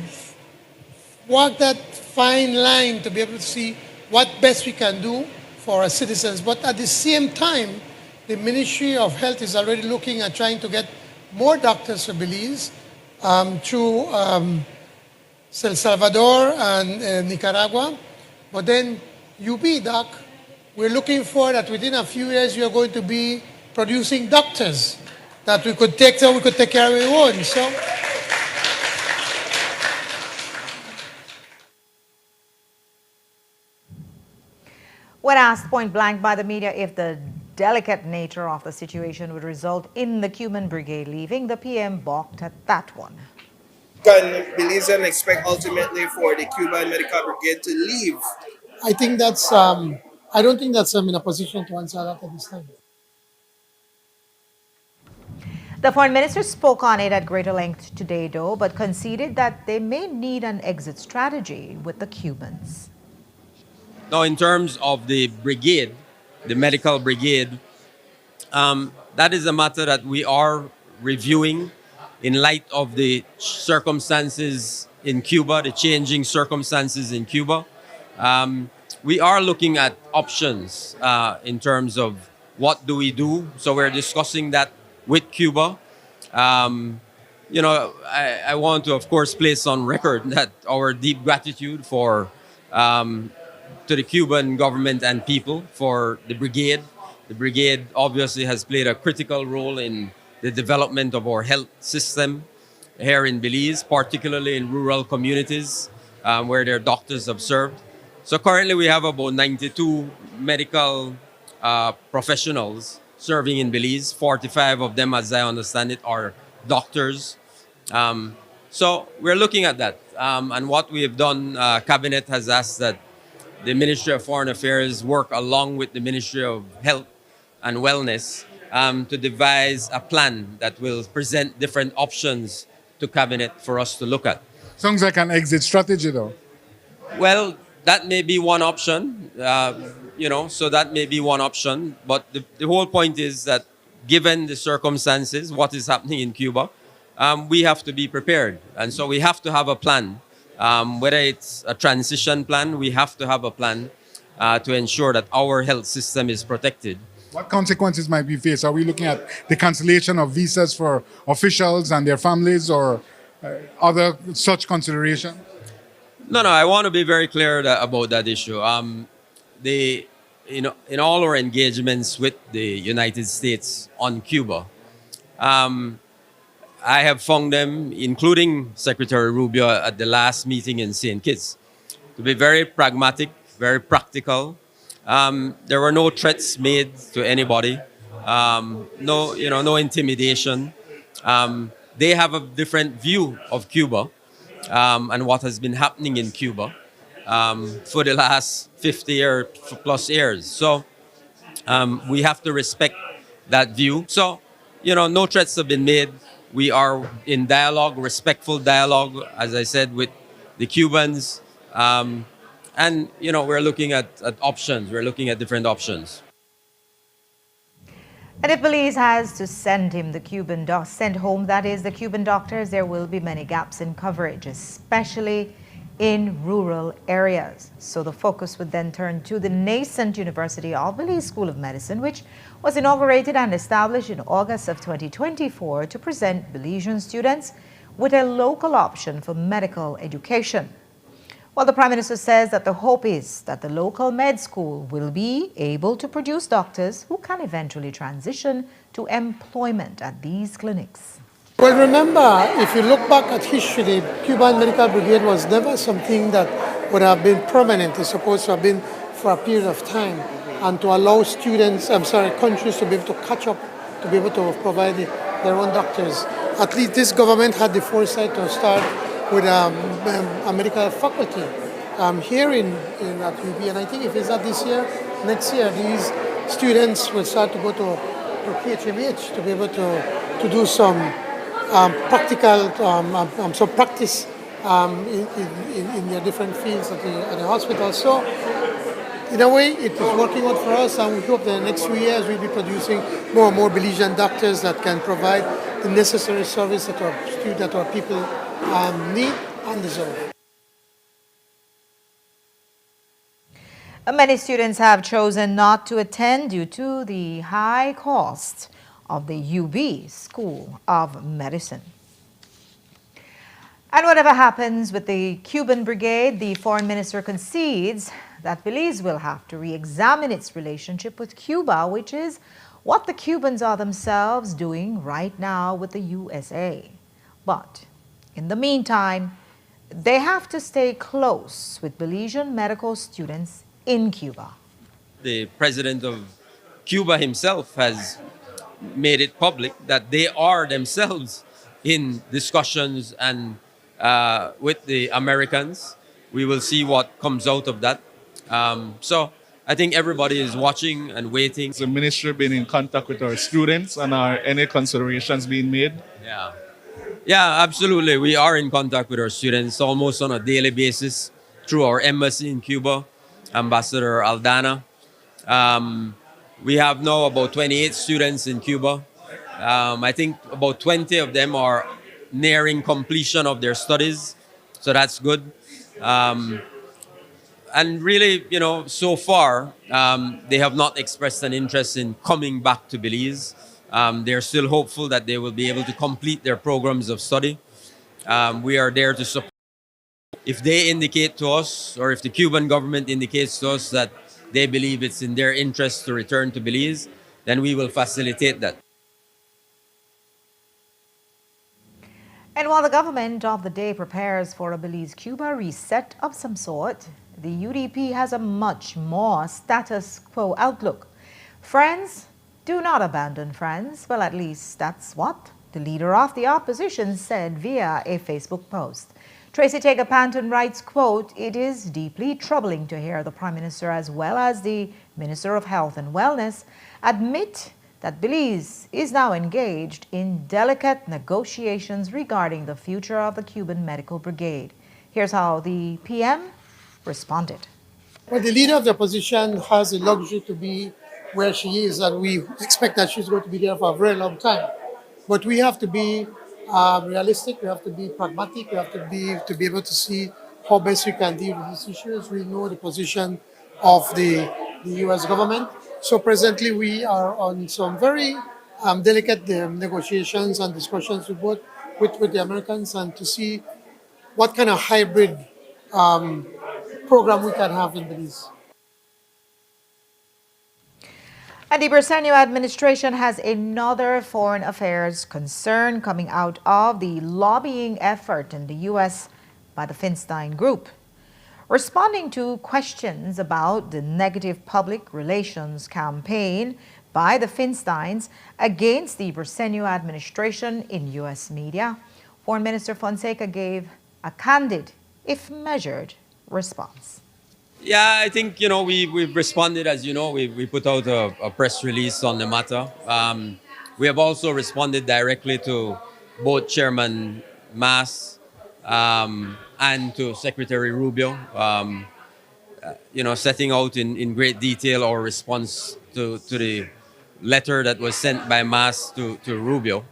walk that fine line to be able to see what best we can do for our citizens. But at the same time, the Ministry of Health is already looking at trying to get more doctors to Belize through El Salvador and Nicaragua. But then UB, Doc, we're looking for that within a few years we are going to be producing doctors that we could take care of our own. So. When asked point blank by the media if the delicate nature of the situation would result in the Cuban Brigade leaving, the PM balked at that one. Can Belizean expect ultimately for the Cuban Medical Brigade to leave? I think that's, I don't think that's in a position to answer that at this time. The foreign minister spoke on it at greater length today, though, but conceded that they may need an exit strategy with the Cubans. Now, in terms of the brigade, the medical brigade, that is a matter that we are reviewing in light of the circumstances in Cuba, the changing circumstances in Cuba. We are looking at options in terms of what do we do. So we're discussing that with Cuba. You know, I want to, of course, place on record that our deep gratitude for to the Cuban government and people for the brigade The brigade obviously has played a critical role in the development of our health system here in Belize, particularly in rural communities where their doctors have served. So currently we have about 92 medical professionals serving in Belize. 45 of them, as I understand it, are doctors. So we're looking at that. And what we have done, Cabinet has asked that the Ministry of Foreign Affairs work along with the Ministry of Health and Wellness to devise a plan that will present different options to Cabinet for us to look at. Sounds like an exit strategy, though. Well, that may be one option, so that may be one option. But the whole point is that given the circumstances, what is happening in Cuba, we have to be prepared. And so we have to have a plan. Whether it's a transition plan, we have to have a plan to ensure that our health system is protected. What consequences might we face? Are we looking at the cancellation of visas for officials and their families, or other such consideration? No, I want to be very clear about that issue. In all our engagements with the United States on Cuba, I have found them, including Secretary Rubio at the last meeting in St. Kitts, to be very pragmatic, very practical. There were no threats made to anybody, no intimidation. They have a different view of Cuba and what has been happening in Cuba for the last 50 or plus years. So we have to respect that view. So, no threats have been made. We are in dialogue, respectful dialogue, as I said, with the Cubans. And, we're looking at options. We're looking at different options. And if Belize has to send home the Cuban doctors, there will be many gaps in coverage, especially in rural areas. So the focus would then turn to the nascent University of Belize School of Medicine, which was inaugurated and established in August of 2024 to present Belizean students with a local option for medical education. Well, the Prime Minister says that the hope is that the local med school will be able to produce doctors who can eventually transition to employment at these clinics. Well, remember, if you look back at history, the Cuban Medical Brigade was never something that would have been permanent. It's supposed to have been for a period of time and to allow countries to be able to catch up, to be able to provide their own doctors. At least this government had the foresight to start with a medical faculty here at UB. And I think if it's not this year, next year, these students will start to go to PHMH to be able to do some practical, some practice in their different fields at the hospital. So, in a way, it is working out for us, and we hope that in the next few years we'll be producing more and more Belizean doctors that can provide the necessary service that our people need and deserve. Many students have chosen not to attend due to the high cost of the UB School of Medicine. And whatever happens with the Cuban Brigade, the foreign minister concedes that Belize will have to re-examine its relationship with Cuba, which is what the Cubans are themselves doing right now with the USA. But in the meantime, they have to stay close with Belizean medical students in Cuba. The president of Cuba himself has made it public that they are themselves in discussions and with the Americans. We will see what comes out of that. So I think everybody is watching and waiting. The ministry been in contact with our students, and are any considerations being made? Yeah, absolutely. We are in contact with our students almost on a daily basis through our embassy in Cuba, Ambassador Aldana. We have now about 28 students in Cuba. I think about 20 of them are nearing completion of their studies, so that's good. And really, so far, they have not expressed an interest in coming back to Belize. They're still hopeful that they will be able to complete their programs of study. We are there to support. If they indicate to us, or if the Cuban government indicates to us that they believe it's in their interest to return to Belize, then we will facilitate that. And while the government of the day prepares for a Belize-Cuba reset of some sort, the UDP has a much more status quo outlook. Friends do not abandon friends. Well, at least that's what the leader of the opposition said via a Facebook post. Tracy Taker Panton writes, quote, "It is deeply troubling to hear the Prime Minister as well as the Minister of Health and Wellness admit that Belize is now engaged in delicate negotiations regarding the future of the Cuban Medical Brigade." Here's how the PM responded. Well, the leader of the opposition has the luxury to be where she is, and we expect that she's going to be there for a very long time. But we have to be realistic, we have to be pragmatic, we have to be able to see how best we can deal with these issues. We know the position of the US government. So presently we are on some very delicate negotiations and discussions with the Americans, and to see what kind of hybrid program we can have in Belize. And the Briceño administration has another foreign affairs concern coming out of the lobbying effort in the U.S. by the Feinstein Group. Responding to questions about the negative public relations campaign by the Feinsteins against the Briceño administration in U.S. media, Foreign Minister Fonseca gave a candid, if measured, response. Yeah, I think, we've responded, as you know, we put out a press release on the matter. We have also responded directly to both Chairman Mas and to Secretary Rubio, setting out in great detail our response to the letter that was sent by Mas to Rubio.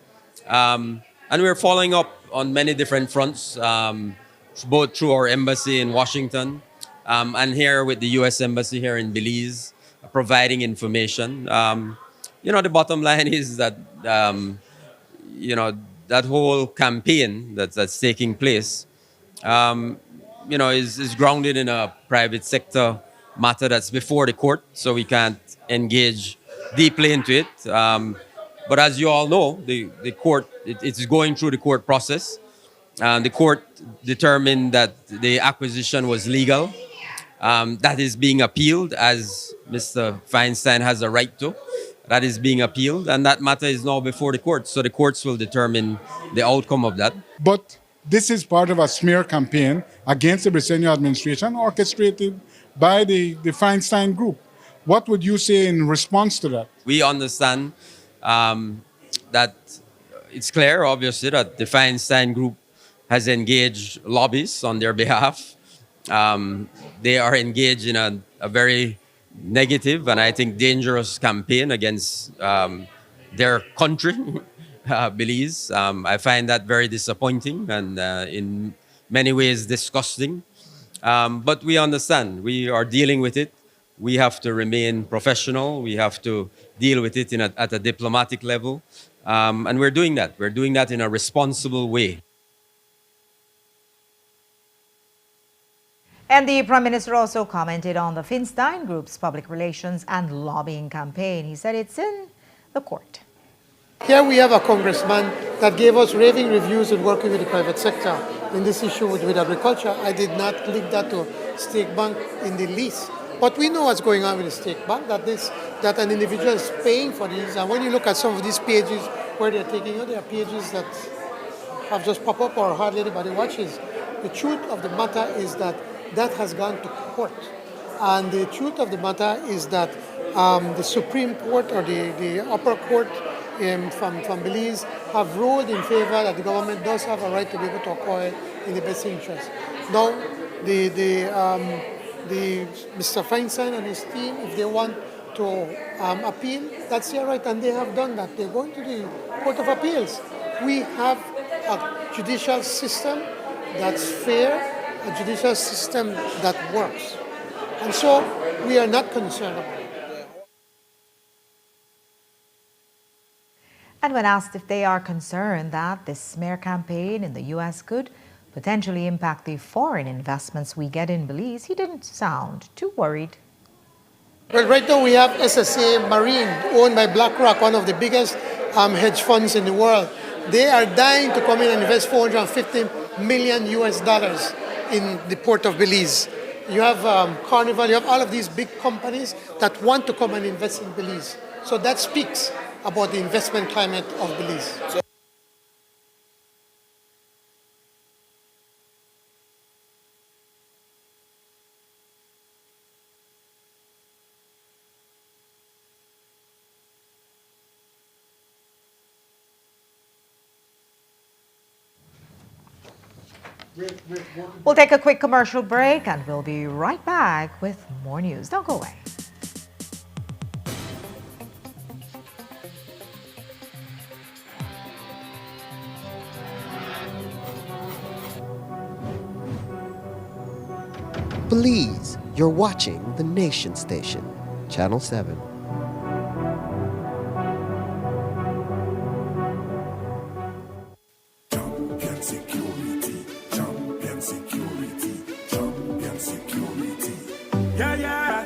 And we're following up on many different fronts, both through our embassy in Washington, and here with the U.S. Embassy here in Belize, providing information. The bottom line is that, that whole campaign that's taking place, is grounded in a private sector matter that's before the court, so we can't engage deeply into it. But as you all know, the court, it's going through the court process. The court determined that the acquisition was legal. That is being appealed, as Mr. Feinstein has a right to. That is being appealed, and that matter is now before the courts. So the courts will determine the outcome of that. But this is part of a smear campaign against the Briceño administration orchestrated by the Feinstein Group. What would you say in response to that? We understand that it's clear, obviously, that the Feinstein Group has engaged lobbyists on their behalf. They are engaged in a very negative and I think dangerous campaign against their country, Belize. I find that very disappointing and in many ways disgusting. But we understand. We are dealing with it. We have to remain professional. We have to deal with it at a diplomatic level. And we're doing that. We're doing that in a responsible way. And the Prime Minister also commented on the Feinstein Group's public relations and lobbying campaign. He said it's in the court. Here we have a congressman that gave us raving reviews in working with the private sector in this issue with agriculture. I did not link that to State Bank in the least. But we know what's going on with the State Bank, that an individual is paying for these. And when you look at some of these pages where they're taking it, there are pages that have just popped up or hardly anybody watches. The truth of the matter is that has gone to court. And the truth of the matter is that the Supreme Court or the upper court from Belize have ruled in favor that the government does have a right to be able to acquire in the best interest. Now, Mr. Feinstein and his team, if they want to appeal, that's their right, and they have done that. They're going to the Court of Appeals. We have a judicial system that's fair, a judicial system that works. And so we are not concerned about it. And when asked if they are concerned that this smear campaign in the U.S. could potentially impact the foreign investments we get in Belize, he didn't sound too worried. Well, right now we have SSA Marine, owned by BlackRock, one of the biggest hedge funds in the world. They are dying to come in and invest $450 million US in the port of Belize. You have Carnival, you have all of these big companies that want to come and invest in Belize. So that speaks about the investment climate of Belize. We'll take a quick commercial break and we'll be right back with more news. Don't go away. Belize, you're watching the Nation Station, Channel 7. Champion security, champion security, champion security. Yeah.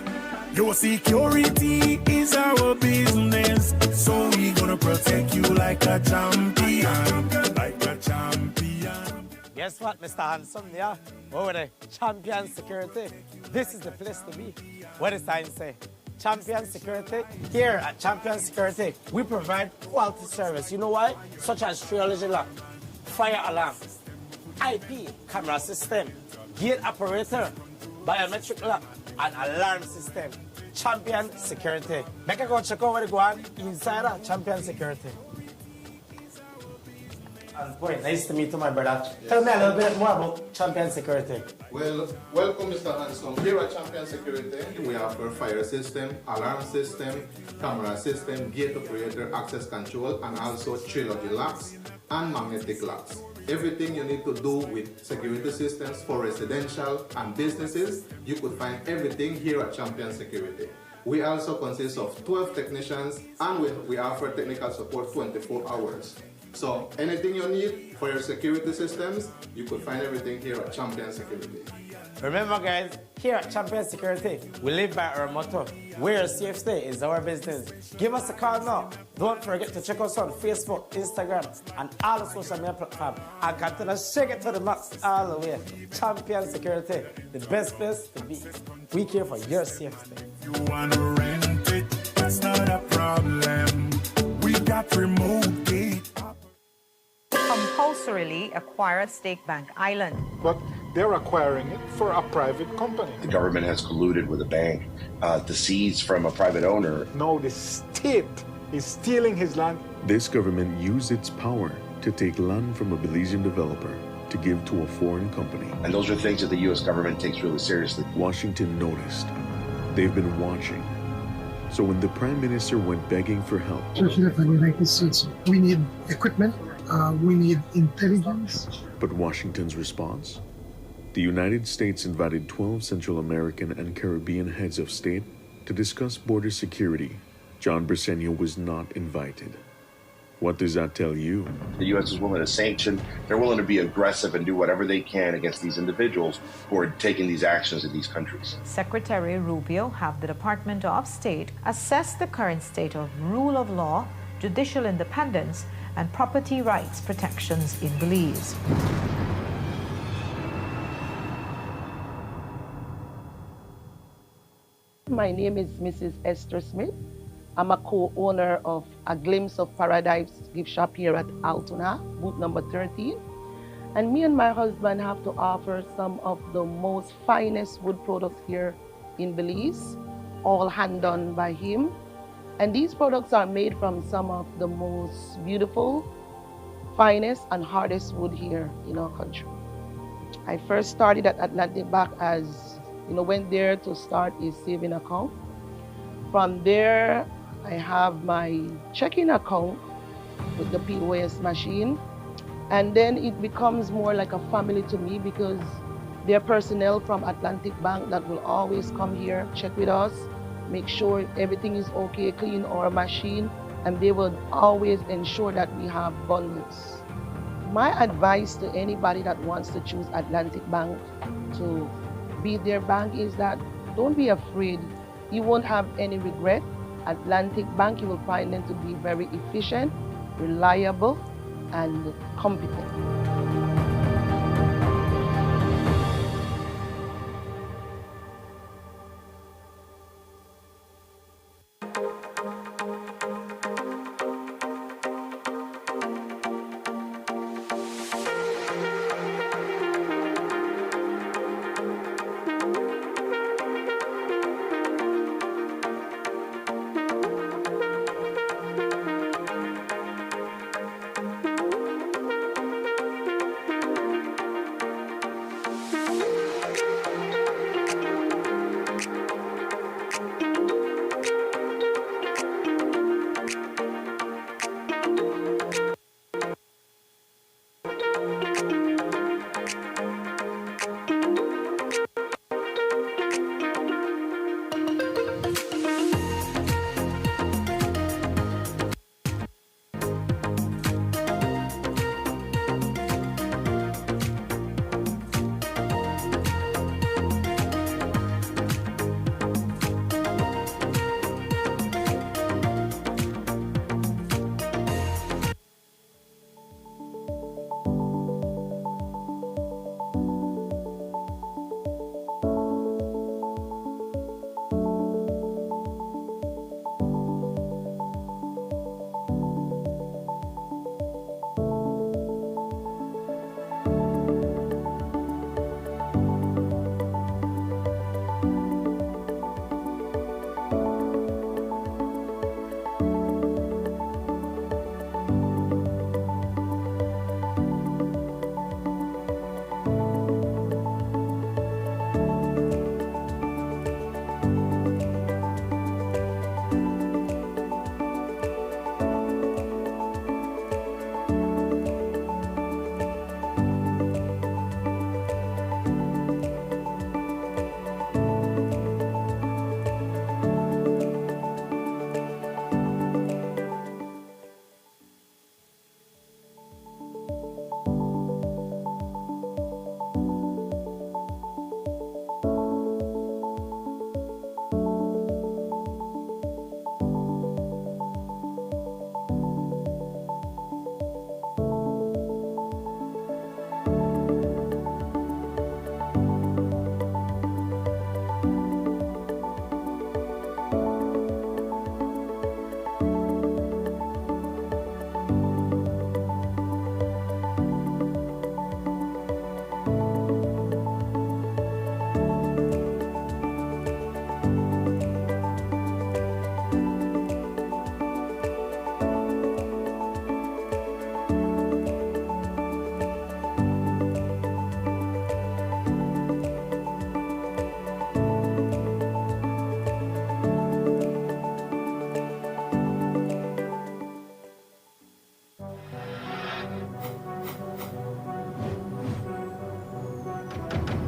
Your security is our business, so we gonna protect you like a champion, like a champion. Guess what, Mr. Handsome? Yeah, over there, champion security. This is the place to be. What does sign say? Champion Security. Here at Champion Security, we provide quality service. You know why? Such as triology lock, fire alarm, IP camera system, gate operator, biometric lock, and alarm system. Champion Security. Make a go check out where they go on inside of Champion Security. And boy, nice to meet you, my brother. Tell me a little bit more about Champion Security. Well, welcome, Mr. Hanson. Here at Champion Security, we offer fire system, alarm system, camera system, gate operator, access control, and also trilogy locks and magnetic locks. Everything you need to do with security systems for residential and businesses, you could find everything here at Champion Security. We also consist of 12 technicians, and we offer technical support 24 hours. So anything you need for your security systems, you could find everything here at Champion Security. Remember, guys, here at Champion Security, we live by our motto, where your safe stay is our business. Give us a call now. Don't forget to check us on Facebook, Instagram, and all the social media platforms. And continue to shake it to the max all the way. Champion Security, the best place to be. We care for your safety. You want to rent it? That's not a problem. We got remote gate. Compulsorily acquire Stake Bank Island. But they're acquiring it for a private company. The government has colluded with a bank to seize from a private owner. No, the state is stealing his land. This government used its power to take land from a Belizean developer to give to a foreign company. And those are things that the U.S. government takes really seriously. Washington noticed. They've been watching. So when the Prime Minister went begging for help, President of the United States, we need equipment, we need intelligence. But Washington's response? The United States invited 12 Central American and Caribbean heads of state to discuss border security. John Briceño was not invited. What does that tell you? The U.S. is willing to sanction. They're willing to be aggressive and do whatever they can against these individuals who are taking these actions in these countries. Secretary Rubio have the Department of State assess the current state of rule of law, judicial independence, and property rights protections in Belize. My name is Mrs. Esther Smith. I'm a co-owner of A Glimpse of Paradise gift shop here at Altoona, booth number 13. And me and my husband have to offer some of the most finest wood products here in Belize, all hand done by him. And these products are made from some of the most beautiful, finest and hardest wood here in our country. I first started at Atlantic Bank as, went there to start a saving account. From there, I have my checking account with the POS machine. And then it becomes more like a family to me because there are personnel from Atlantic Bank that will always come here, check with us, make sure everything is okay, clean our machine, and they will always ensure that we have abundance. My advice to anybody that wants to choose Atlantic Bank to be their bank is that don't be afraid You won't have any regret. Atlantic Bank, you will find them to be very efficient, reliable, and competent.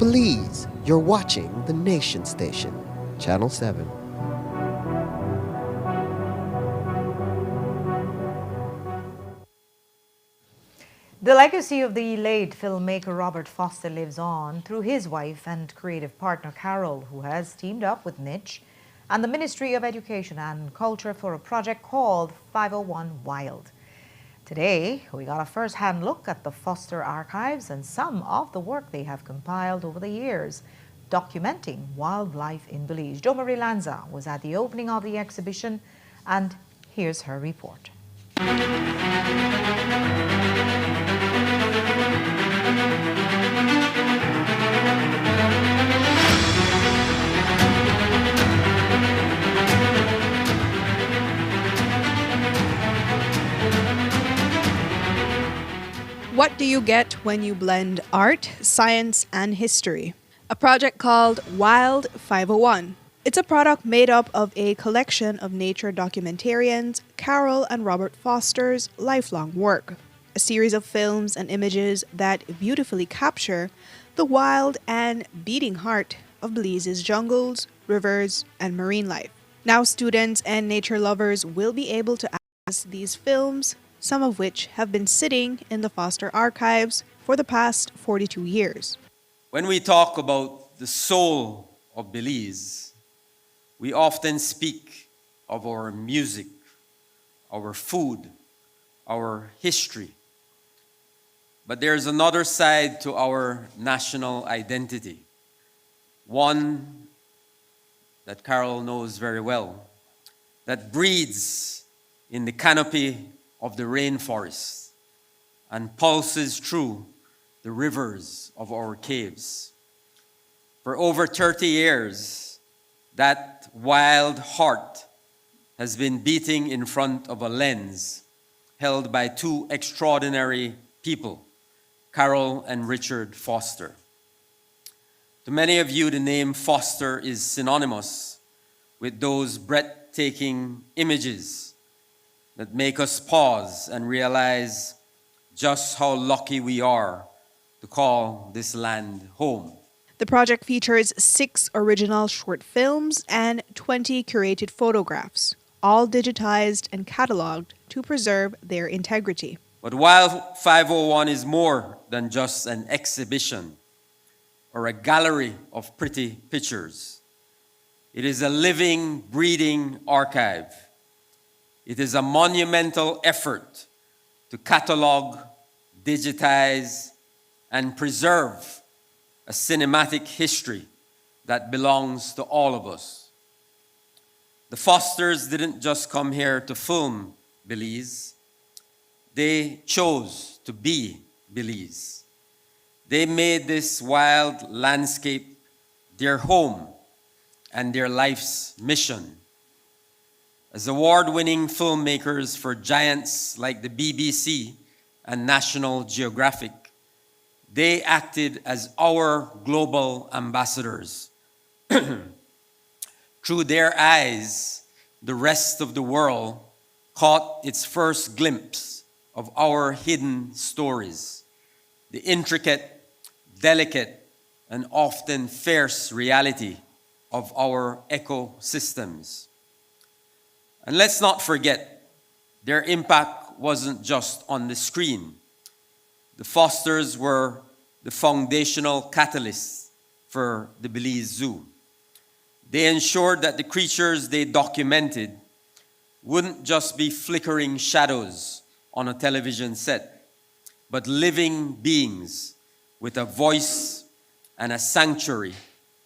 Belize, you're watching the Nation Station, Channel 7. The legacy of the late filmmaker Robert Foster lives on through his wife and creative partner Carol, who has teamed up with Mitch and the Ministry of Education and Culture for a project called 501 Wild. Today, we got a first-hand look at the Foster archives and some of the work they have compiled over the years, documenting wildlife in Belize. Jo Marie Lanza was at the opening of the exhibition, and here's her report. What do you get when you blend art, science, and history? A project called Wild 501. It's a product made up of a collection of nature documentarians, Carol and Robert Foster's lifelong work. A series of films and images that beautifully capture the wild and beating heart of Belize's jungles, rivers, and marine life. Now students and nature lovers will be able to access these films, some of which have been sitting in the Foster archives for the past 42 years. When we talk about the soul of Belize, We often speak of our music, our food, our history. But there's another side to our national identity, one that Carol knows very well, that breathes in the canopy of the rainforest and pulses through the rivers of our caves. For over 30 years, that wild heart has been beating in front of a lens held by two extraordinary people, Carol and Richard Foster. To many of you, the name Foster is synonymous with those breathtaking images that make us pause and realize just how lucky we are to call this land home. The project features 6 original short films and 20 curated photographs, all digitized and cataloged to preserve their integrity. But while 501 is more than just an exhibition or a gallery of pretty pictures, it is a living, breathing archive. It is a monumental effort to catalog, digitize, and preserve a cinematic history that belongs to all of us. The Fosters didn't just come here to film Belize. They chose to be Belize. They made this wild landscape their home and their life's mission. As award-winning filmmakers for giants like the BBC and National Geographic, they acted as our global ambassadors. Through their eyes, the rest of the world caught its first glimpse of our hidden stories, the intricate, delicate, and often fierce reality of our ecosystems. And let's not forget, their impact wasn't just on the screen. The Fosters were the foundational catalysts for the Belize Zoo. They ensured that the creatures they documented wouldn't just be flickering shadows on a television set, but living beings with a voice and a sanctuary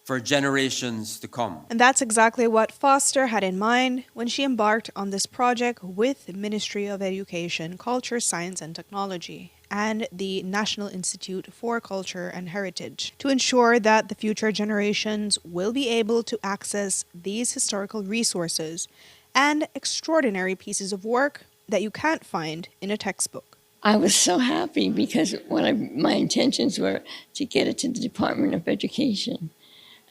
for generations to come. And that's exactly what Foster had in mind when she embarked on this project with the Ministry of Education, Culture, Science and Technology and the National Institute for Culture and Heritage to ensure that the future generations will be able to access these historical resources and extraordinary pieces of work that you can't find in a textbook. I was so happy because my intentions were to get it to the Department of Education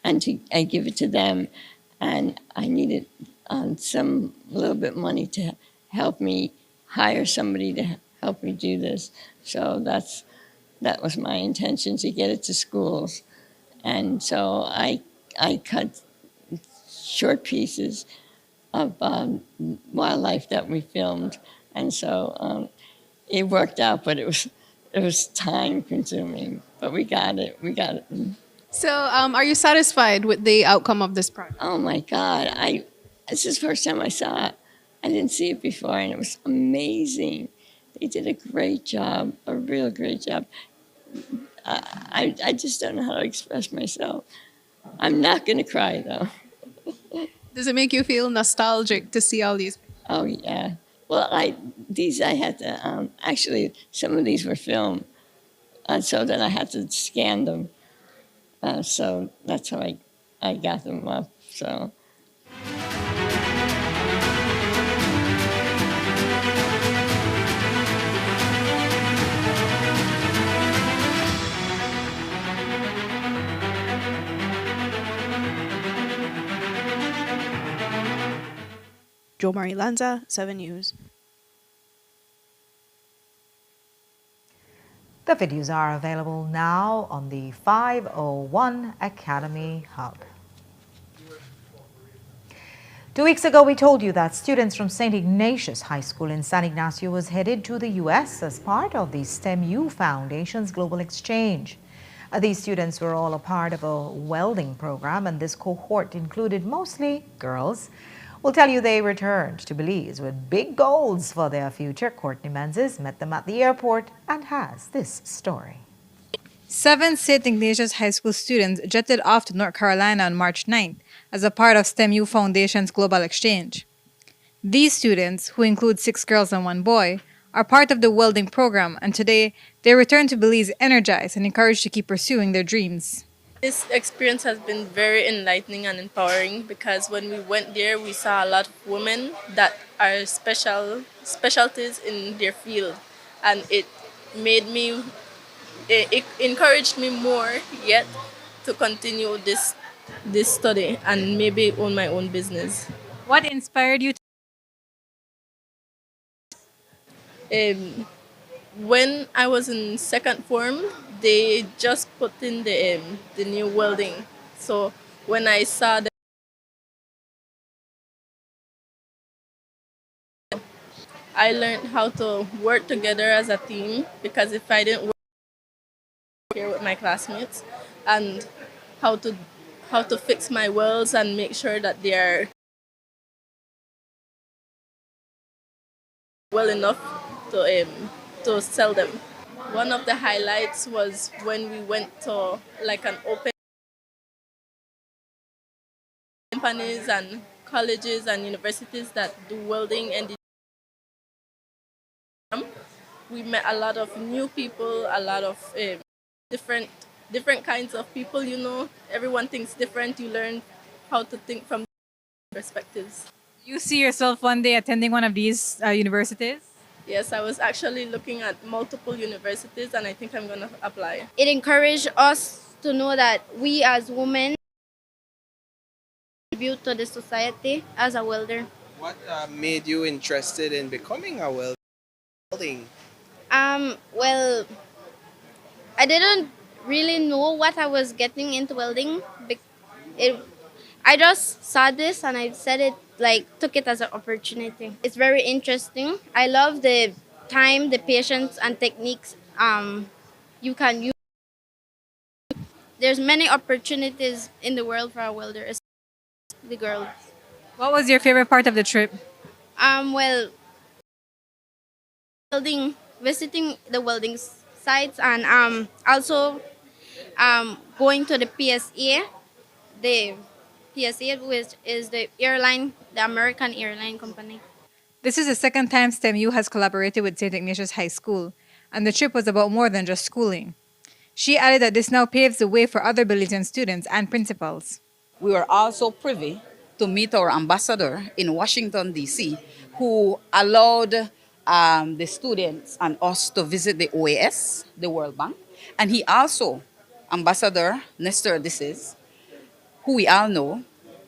and I give it to them, and I needed some little bit money to help me hire somebody to help me do this. So that was my intention, to get it to schools. And so I cut short pieces of wildlife that we filmed, and so it worked out, but it was time consuming, but we got it. So are you satisfied with the outcome of this project? Oh my God, this is the first time I saw it. I didn't see it before, and it was amazing. They did a great job, a real great job. I just don't know how to express myself. I'm not going to cry, though. Does it make you feel nostalgic to see all these? Oh, yeah. Well, I had to, actually, some of these were filmed, so that I had to scan them. So that's how I got them up, so. Jo Marie Lanza, 7 News. The videos are available now on the 501 Academy Hub. 2 weeks ago, we told you that students from St. Ignatius High School in San Ignacio was headed to the U.S. as part of the STEM-U Foundation's Global Exchange. These students were all a part of a welding program, and this cohort included mostly girls. We'll tell you they returned to Belize with big goals for their future. Courtney Menzies met them at the airport and has this story. 7 St. Ignatius High School students jetted off to North Carolina on March 9th as a part of STEM-U Foundation's Global Exchange. These students, who include 6 girls and 1 boy, are part of the welding program, and today they return to Belize energized and encouraged to keep pursuing their dreams. This experience has been very enlightening and empowering because when we went there, we saw a lot of women that are specialties in their field, and it encouraged me more yet to continue this study and maybe own my own business. What inspired you? When I was in second form, they just put in the new welding. So when I saw that, I learned how to work together as a team, because if I didn't work here with my classmates, and how to fix my welds and make sure that they are well enough to sell them. One of the highlights was when we went to like an open companies and colleges and universities that do welding, and we met a lot of new people, a lot of different kinds of people. You know, everyone thinks different. You learn how to think from perspectives. You see yourself one day attending one of these universities? Yes, I was actually looking at multiple universities, and I think I'm going to apply. It encouraged us to know that we as women contribute to the society as a welder. What made you interested in becoming a welder? Well, I didn't really know what I was getting into welding. I just saw this and I said it, took it as an opportunity. It's very interesting. I love the time, the patience, and techniques you can use. There's many opportunities in the world for a welder, especially the girls. What was your favorite part of the trip? Well, visiting the welding sites, and also going to the PSA, which is the American airline company. This is the second time STEM-U has collaborated with St. Ignatius High School, and the trip was about more than just schooling. She added that this now paves the way for other Belizean students and principals. We were also privy to meet our ambassador in Washington, D.C., who allowed the students and us to visit the OAS, the World Bank. And he also, Ambassador Nestor Disses, who we all know,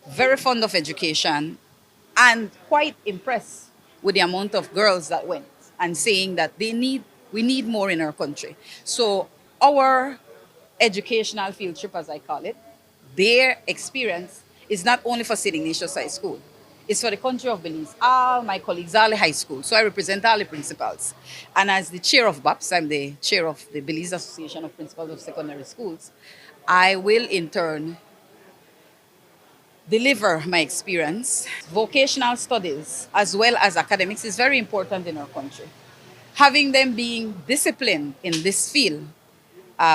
very fond of education and quite impressed with the amount of girls that went, and saying that we need more in our country. So our educational field trip, as I call it, their experience is not only for St. Ignatius High School, it's for the country of Belize. All my colleagues are high school, so I represent all the principals. And as the chair of BAPS, I'm the chair of the Belize Association of Principals of Secondary Schools, I will in turn deliver my experience. Vocational studies as well as academics is very important in our country. Having them being disciplined in this field,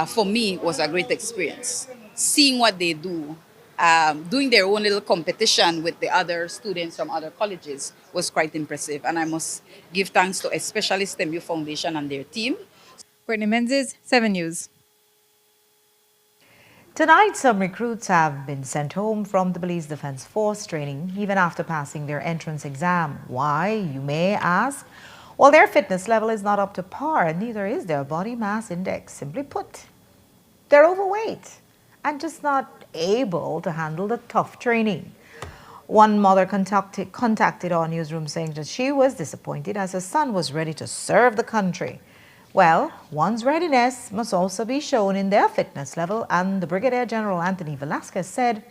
for me, was a great experience. Seeing what they do, doing their own little competition with the other students from other colleges was quite impressive. And I must give thanks to especially STEM-U Foundation and their team. Courtney Menzies, 7 News. Tonight, some recruits have been sent home from the Belize Defense Force training even after passing their entrance exam. Why, you may ask? Well, their fitness level is not up to par, and neither is their body mass index. Simply put, they're overweight and just not able to handle the tough training. One mother contacted our newsroom saying that she was disappointed as her son was ready to serve the country. Well, one's readiness must also be shown in their fitness level, and the Brigadier General Anthony Velasquez said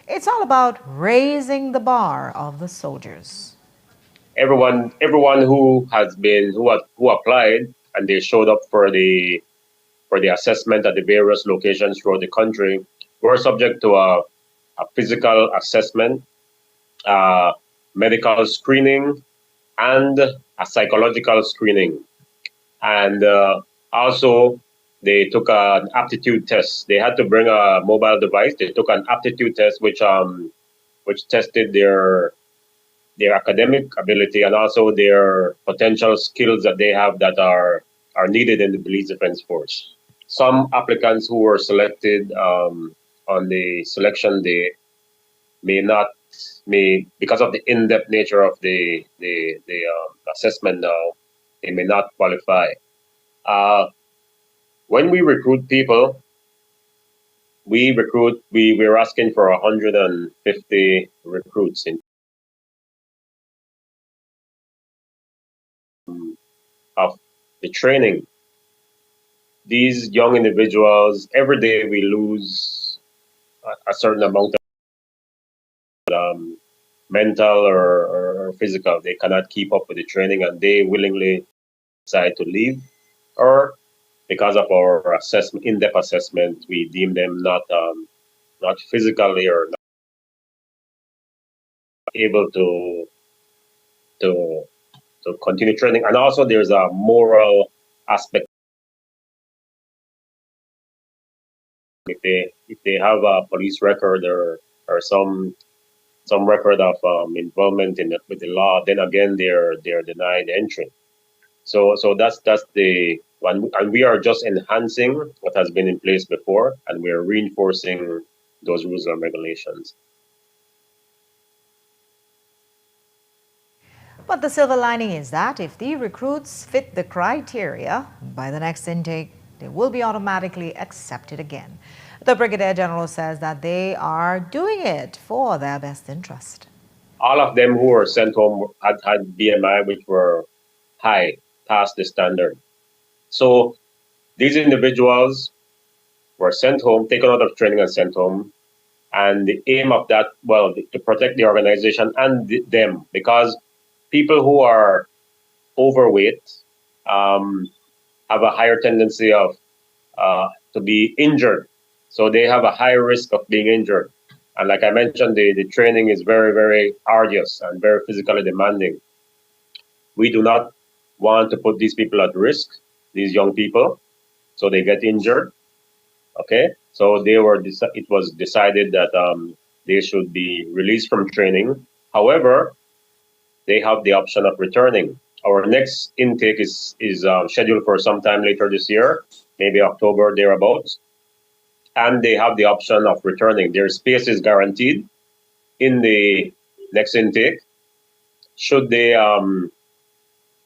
it's all about raising the bar of the soldiers. Everyone who applied and they showed up for the for the assessment at the various locations throughout the country were subject to a physical assessment, medical screening, and a psychological screening. And also, they took an aptitude test. They had to bring a mobile device. They took an aptitude test, which tested their academic ability and also their potential skills that they have that are needed in the Belize Defense Force. Some applicants who were selected on the selection day may because of the in-depth nature of the assessment now, they may not qualify. When we recruit people, we're asking for 150 recruits of the training. These young individuals, every day we lose a certain amount of mental or physical. They cannot keep up with the training and they willingly decide to leave, or because of our assessment, in-depth assessment, we deem them not physically or not able to continue training. And also there's a moral aspect. If they have a police record or some record of involvement with the law, then again they're denied entry. So that's the one, and we are just enhancing what has been in place before, and we are reinforcing those rules and regulations. But the silver lining is that if the recruits fit the criteria, by the next intake, they will be automatically accepted again. The Brigadier General says that they are doing it for their best interest. All of them who were sent home had BMI which were high, past the standard. So these individuals were sent home, taken out of training and sent home. And the aim of that, well, to protect the organization and them, because people who are overweight have a higher tendency of to be injured. So they have a high risk of being injured. And like I mentioned, the training is very, very arduous and very physically demanding. We do not want to put these people at risk, these young people, so they get injured. Okay, so it was decided that they should be released from training. However, they have the option of returning. Our next intake is scheduled for sometime later this year, maybe October, thereabouts. And they have the option of returning. Their space is guaranteed in the next intake. Should they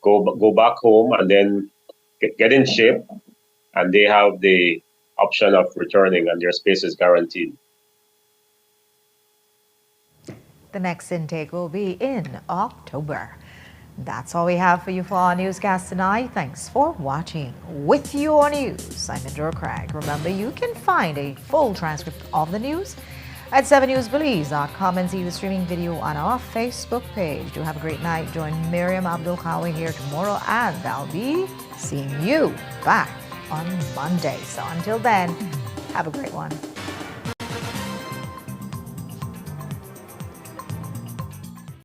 go back home and then get in shape, and they have the option of returning, and their space is guaranteed. The next intake will be in October. That's all we have for you for our newscast tonight. Thanks for watching. With you on news, I'm Indra Craig. Remember, you can find a full transcript of the news at 7newsbelize.com and see the streaming video on our Facebook page. Do have a great night. Join Miriam Abdul Khawi here tomorrow, and I'll be seeing you back on Monday. So until then, have a great one.